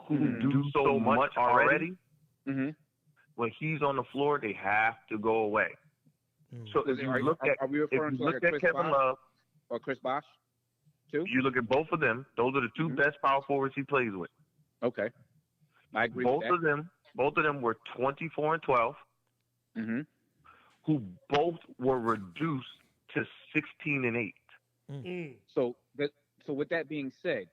who do so much already. When he's on the floor, they have to go away. So if you look at Kevin Love or Chris Bosh, too, you look at both of them. Those are the two best power forwards he plays with. Okay, I agree. Both of them were 24 and 12, who both were reduced to 16 and 8. So with that being said,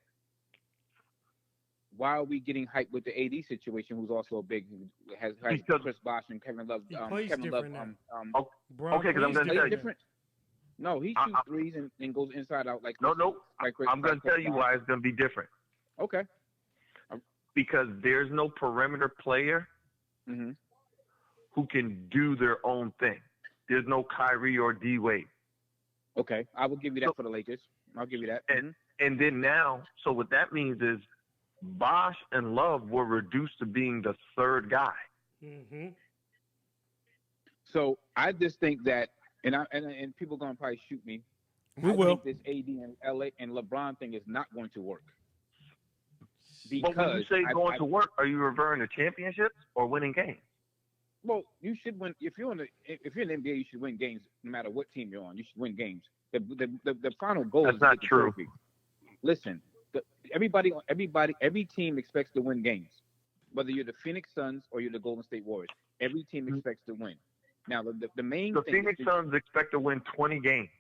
why are we getting hyped with the AD situation, who's also a big, has Chris Bosh and Kevin Love? Okay, because I'm going to tell you. Different? No, he shoots threes and goes inside out like no. Like I'm going to tell you why it's going to be different. Okay. Because there's no perimeter player who can do their own thing. There's no Kyrie or D Wade. Okay, I will give you that for the Lakers. I'll give you that. And then now, so what that means is Bosh and Love were reduced to being the third guy. So I just think that, and people are gonna probably shoot me. I think this AD and LA and LeBron thing is not going to work. But when you say going to work, are you referring to championships or winning games? Well, you should win. If you're in the NBA, you should win games no matter what team you're on. You should win games. The final goal is not true. Trophy. Listen, every team expects to win games. Whether you're the Phoenix Suns or you're the Golden State Warriors, every team expects to win. Now, the main thing Phoenix Suns expect to win 20 games.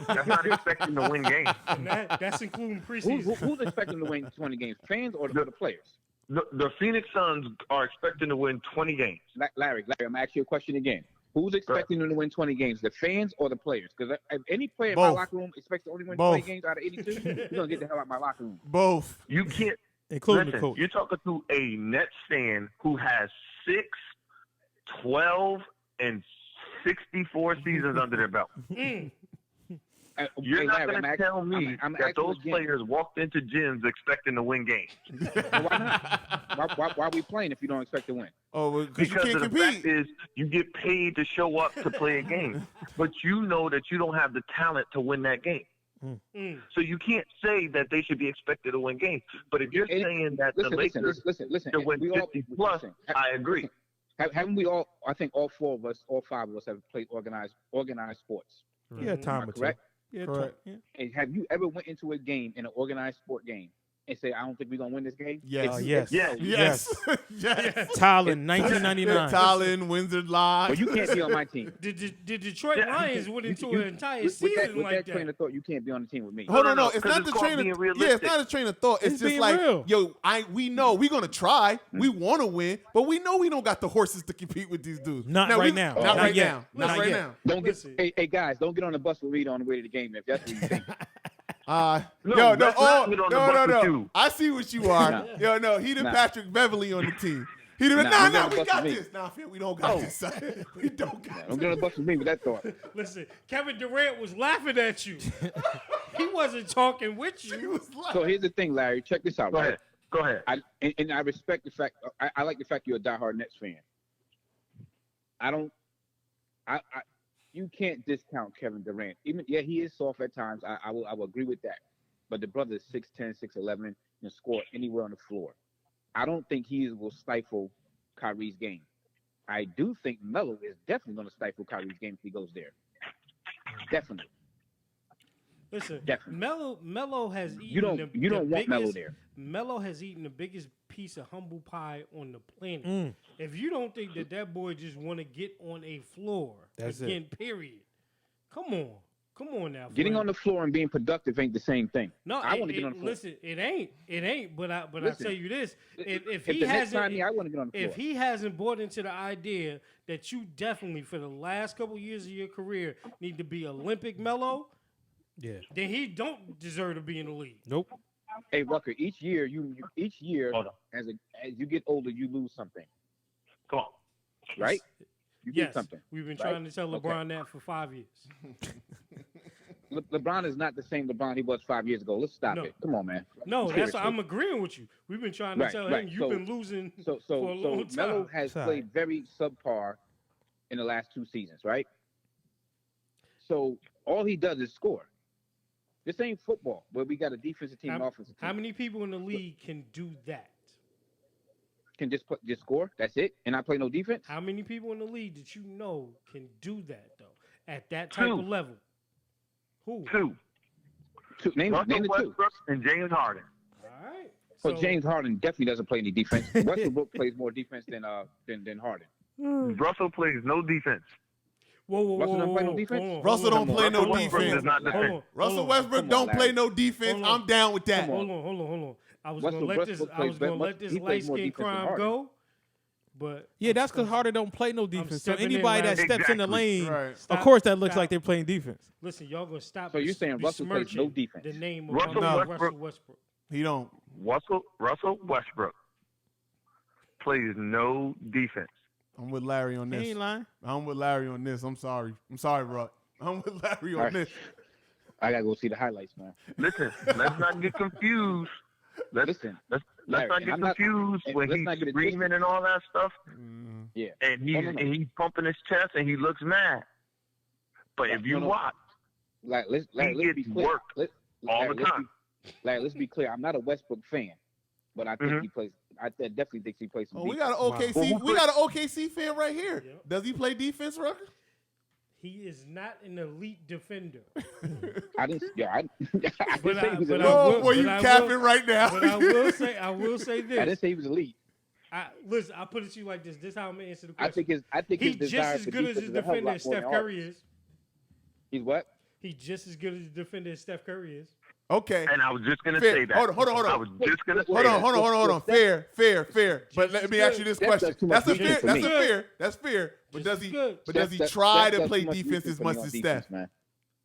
That's not expecting to win games. And that's including preseason. Who's expecting to win 20 games? Fans or the players? The Phoenix Suns are expecting to win 20 games. Larry, I'm going to ask you a question again. Who's expecting them to win 20 games, the fans or the players? Because if any player in my locker room expects to only win 20 games out of 82, you're going to get the hell out of my locker room. Both. You can't. Including the coach. You're talking to a Nets fan who has 6, 12, and 64 seasons under their belt. You're not going to tell me that those players walked into gyms expecting to win games. Why are we playing if you don't expect to win? Oh, because you can't the compete. fact is you get paid to show up to play a game, but you know that you don't have the talent to win that game. So you can't say that they should be expected to win games. But if you're saying that the Lakers should win 50 plus, I agree. Haven't we all? I think all 5 of us have played organized sports. Yeah, time or correct. Yeah, correct. Yeah. And have you ever went into a game, in an organized sport game, and say, "I don't think we're gonna win this game"? Yes. Yes. Tallinn, 1999. Tallinn, Windsor Lodge. But you can't be on my team. Did Detroit Lions went into an entire with season that like train that? of thought, you can't be on the team with me. Hold on, no, it's 'cause not it's the called train of being yeah, realistic. it's not a train of thought. It's just being like, real. we know we're gonna try. We want to win, but we know we don't got the horses to compete with these dudes. Not right now. Not Not right yet. now. Not Not right yet. now. Don't get, hey guys, don't get on the bus with me on the way to the game if that's what you think. No, no, let's not get on the bus with no. you. I see what you are. Nah. Yo, no, he the Nah. Patrick Beverly on the team. He the Nah, nah, don't get nah, on the we bus got with me. this. Nah, fam, we don't got Oh. this. Son. We don't got Don't this. get on the bus with me with that thought. Listen, Kevin Durant was laughing at you. He wasn't talking with He you. was like, So here's the thing, Larry. Check this out. Go right? ahead. Go ahead. And I respect the fact. I like the fact you're a diehard Nets fan. You can't discount Kevin Durant. Even he is soft at times. I will agree with that. But the brother is 6'10", 6'11", and score anywhere on the floor. I don't think he will stifle Kyrie's game. I do think Melo is definitely going to stifle Kyrie's game if he goes there. Definitely. Listen, Definitely. Melo has eaten You don't the want biggest, Melo there. Melo has eaten the biggest piece of humble pie on the planet. If you don't think that boy just want to get on a floor That's again, period. Come on now. Getting friend. on the floor and being productive ain't the same thing. No, I want to get on the floor. Listen, it ain't. But I Listen, tell you this: if the he Nets sign hasn't, me, I want to get on the floor. if he hasn't bought into the idea that you definitely for the last couple years of your career need to be Olympic Melo, Yeah. then he don't deserve to be in the league. Nope. Hey Rucker, each year Hold on. as you get older, you lose something, Come on. right? You lose Yes, something. we've been right? trying to tell Okay. LeBron that for 5 years. LeBron is not the same LeBron he was 5 years ago. Let's stop No. it. Come on, man. No, that's Seriously. I'm agreeing with you. We've been trying to Right, tell right. him you've So- been losing So for a long time. Melo has Sorry. played very subpar in the last 2 seasons, right? So all he does is score. This ain't football where we got a defensive team and offensive team. How many people in the league can do that? Can just score? That's it, and I play no defense. How many people in the league that you know can do that though at that type Two. of level? Who? Two. Name Russell the two. Westbrook and James Harden. All right. So James Harden definitely doesn't play any defense. Westbrook plays more defense than Harden. Russell plays no defense. Whoa, Russell don't play no whoa, defense? hold on, Russell hold don't on. play no Russell Westbrook defense. does not Hold defend. on, Russell hold on. Westbrook Come on, don't Larry. play no defense. Hold on. I'm down with that. Come on. Hold on. I was Russell gonna let this. Westbrook I was plays gonna let this he light plays more skin defense than crime Harden. go. But Yeah, that's because Harden don't play no defense. So stepping in anybody that line. steps in the Exactly. lane, Right. of course, that looks like they're playing defense. Listen, y'all gonna stop. So you're saying Russell plays besmirching no defense? The name of Russell Russell Westbrook- Westbrook. He don't. Russell Westbrook plays no defense. I'm with Larry on He this. ain't lying. I'm with Larry on this. I'm sorry, Ruck. I'm with Larry on All right. this. I gotta go see the highlights, man. Listen, let's not get confused. Listen, Let's Larry, not get I'm not- confused when let's he's not get it screaming twisted. and all that stuff, yeah. and he's No. and he's pumping his chest and he looks mad. But if you No. watch, Let's he be gets clear. worked all the time. Let's be clear. I'm not a Westbrook fan, but I think Mhm. he plays. I definitely think he plays some Oh, we defense. got an OKC. Well, who We got an OKC fan right here. Yep. Does he play defense, Rucker? He is not an elite defender. I didn't. Yeah, I didn't But say he was but elite. No, will- boy, you but I capping will- right now. But I will say I this. didn't say he was elite. Listen, I put it to you like this. This is how I'm gonna answer the I question. think his He's just desire as for good as defense his is a hell of a defender lot as more Steph than Curry Harden. is. He's what? He's just as good as a defender as Steph Curry is. Okay. and I was just gonna Fair. say that. Hold on. I was just gonna say Hold on, that. hold on. Fair. But let me ask you this Steph question. does too much That's a defense fair. for That's me. a fair. That's fair. But Just does as he? good. But does he Steph try does to play too much defense as for much me on as defense, Steph? man.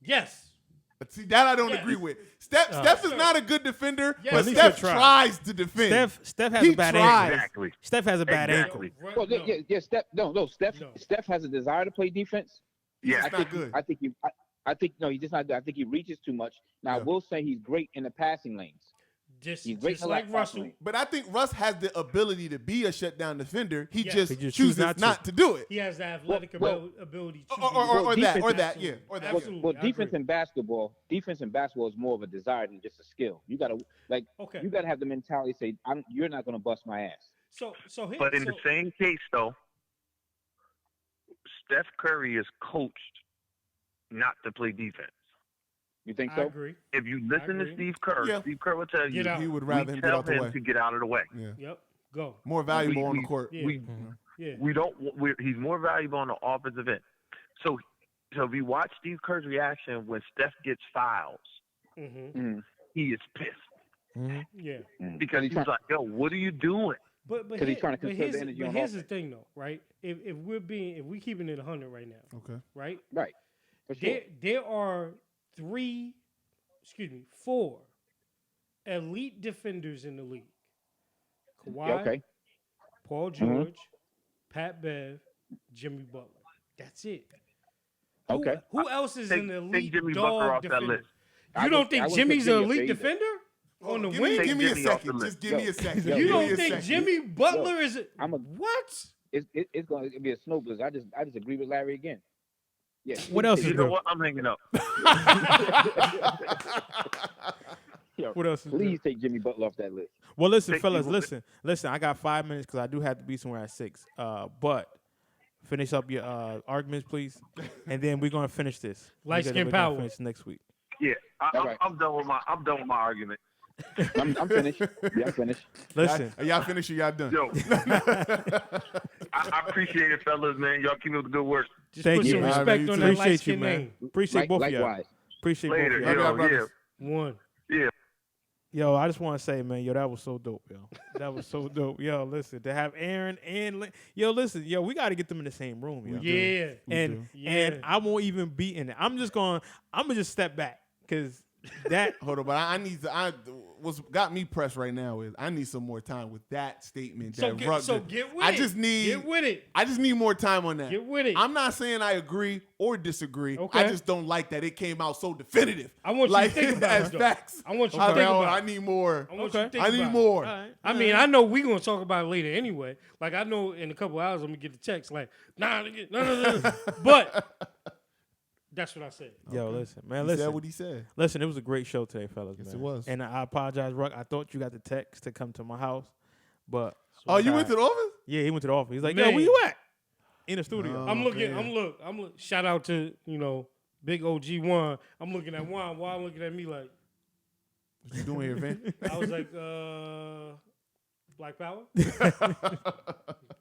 Yes. But see, that I don't Yes. agree with. Steph is not a good defender, Yes. but At least Steph he'll try. tries to defend. Steph has He a bad tries. ankle. Exactly. Steph has a bad Exactly. ankle. Well, No. yeah. Steph No. Steph has a desire to play defense. Yeah. It's not good. I think no, he's just not good. I think he reaches too much. Now, I will say he's great in the passing lanes. Just He's great in the like passing Russell. lanes. But I think Russ has the ability to be a shutdown defender. He Yes. just He just chooses choose not to do it. He has the athletic Well, ability to Or be- that, defense- or that, Absolutely. yeah, or that. Absolutely. Well, I defense agree. in basketball is more of a desire than just a skill. You gotta Okay. you gotta have the mentality to say, you're not gonna bust my ass. So here, But in so, the same case, though, Steph Curry is coached not to play defense. You think I so? agree. If you listen to agree. Steve Kerr, Yeah. Steve Kerr will tell you Get out. He would we rather him get tell out the him way. to get out of the way. Yeah. Yep. Go. More valuable on the we- court. Yeah. We Yeah. we don't. He's more valuable on the offensive end. So if you watch Steve Kerr's reaction when Steph gets fouls, Mm-hmm. he is pissed Yeah. because he's like, "Yo, what are you doing?" But 'Cause he's trying to conserve the energy on here's the offense. thing though, right? If we keeping it 100 right now, Okay. right? Right. For sure. There are 3 4 elite defenders in the league. Kawhi, Yeah, okay. Paul George, Pat Bev, Jimmy Butler. That's it. Okay. Who else is Take- an take elite Jimmy Butler dog off that defender? list. You don't think Jimmy's an elite defender? defender on the give wing? me a Jimmy off the second. list. Just give me a second. You Give me don't a think second. Jimmy Butler is a, I'm a- what? It's going to be a snow blizzard. I just agree with Larry again. Yeah. What else please is You take- know what? I'm hanging up. Yo, What else is there? Please take Jimmy Butler off that list. Well, listen, Take fellas, people- listen. I got 5 minutes because I do have to be somewhere at 6. But finish up your arguments, please, and then we're gonna finish this. Light Because skin we're gonna power. Finish next week. Yeah, All right. I'm done with my argument. I'm finished. Yeah, I'm finished. Listen, Y'all finish or y'all done? Yo, I appreciate it, fellas, man. Y'all keep up the good work. Just thank put you. some man. respect on that light Appreciate you, skin man. name. Appreciate both of y'all. Likewise. Appreciate both Later, of y'all. Love y'all, yo, brothers. One. yeah. Yo, I just want to say, man, yo, that was so dope, yo. That was so dope. Yo, listen, to have Aaron and listen, yo, we got to get them in the same room, yo. Yeah. And Yeah. and I won't even be in it. I'm gonna just step back because that Hold on, but I need to. What's got me pressed right now is I need some more time with that statement. So that get, Rutgers- so get with I it. just need. Get with it. I just need more time on that. Get with it. I'm not saying I agree or disagree. Okay. I just don't like that it came out so definitive. I want you to like, think about as it, though. facts. I want you to I was think like, oh, about I it. need more. I want you to think I need about it. more. All right. I mean, I know we're going to talk about it later anyway. Like, I know in a couple hours I'm going to get the text like, nah, nigga, no. But that's what I said. Yo, listen, man, He listen. said what he said. Listen, it was a great show today, fellas. Yes, man. it was. And I apologize, Ruck. I thought you got the text to come to my house, but Oh, you went to the office? yeah, he went to the office. He's like, Man. yo, where you at? In the studio. No. I'm looking, man. I'm look. Shout out to, Big OG Juan. I'm looking at Juan. Juan looking at me like, What you doing here, Van? I was like, Black Power?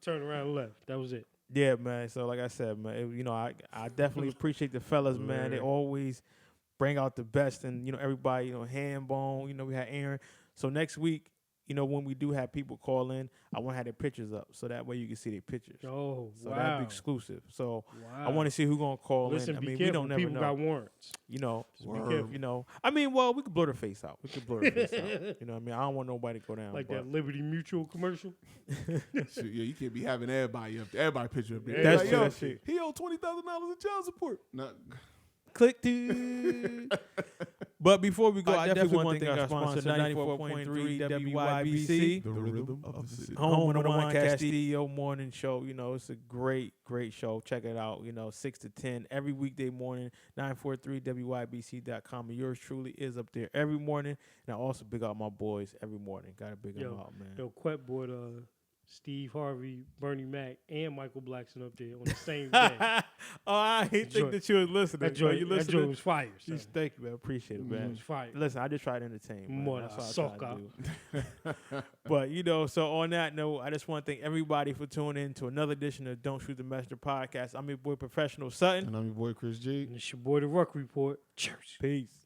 Turned around and left. That was it. Yeah, man. So like I said, man, I definitely appreciate the fellas, man. They always bring out the best, and everybody, hand bone. We had Aaron. So next week, when we do have people call in, I want to have their pictures up so that way you can see their pictures. Oh, So wow. that'd be exclusive. So I Wow. want to see who's gonna call Listen, in. I be mean, careful. we don't never People know. got warrants. Just be Word. careful. I mean, well, we could blur their face out. We could blur their face out. You know what I mean? I don't want nobody to go down. Like but- that Liberty Mutual commercial. Shoot, yeah, you can't be having everybody up there. Everybody picture up there. That's Like, true, yo, that's true. he owed $20,000 in child support. No. Click to. But before we go, I definitely want to thank our sponsor, 94.3 WYBC. The rhythm of the city. Home of the Juan Castillo Morning Show. It's a great show. Check it out. 6 to 10 every weekday morning. 943wybc.com. And yours truly is up there every morning. And I also big out my boys every morning. Gotta big them out, man. Yo, Quet bought Steve Harvey, Bernie Mac, and Michael Blackson up there on the same day. Oh, I didn't think joint- that you was listening. That joint, you that listening? joint was fire. son. Thank you, man. Appreciate it, It man. was fire. Listen, I just try to entertain. Man. Mother That's all I try sucker. to do. But so on that note, I just want to thank everybody for tuning in to another edition of Don't Shoot the Messenger podcast. I'm your boy Professional Sutton. And I'm your boy, Chris G. And it's your boy, The Ruck Report. Cheers. Peace.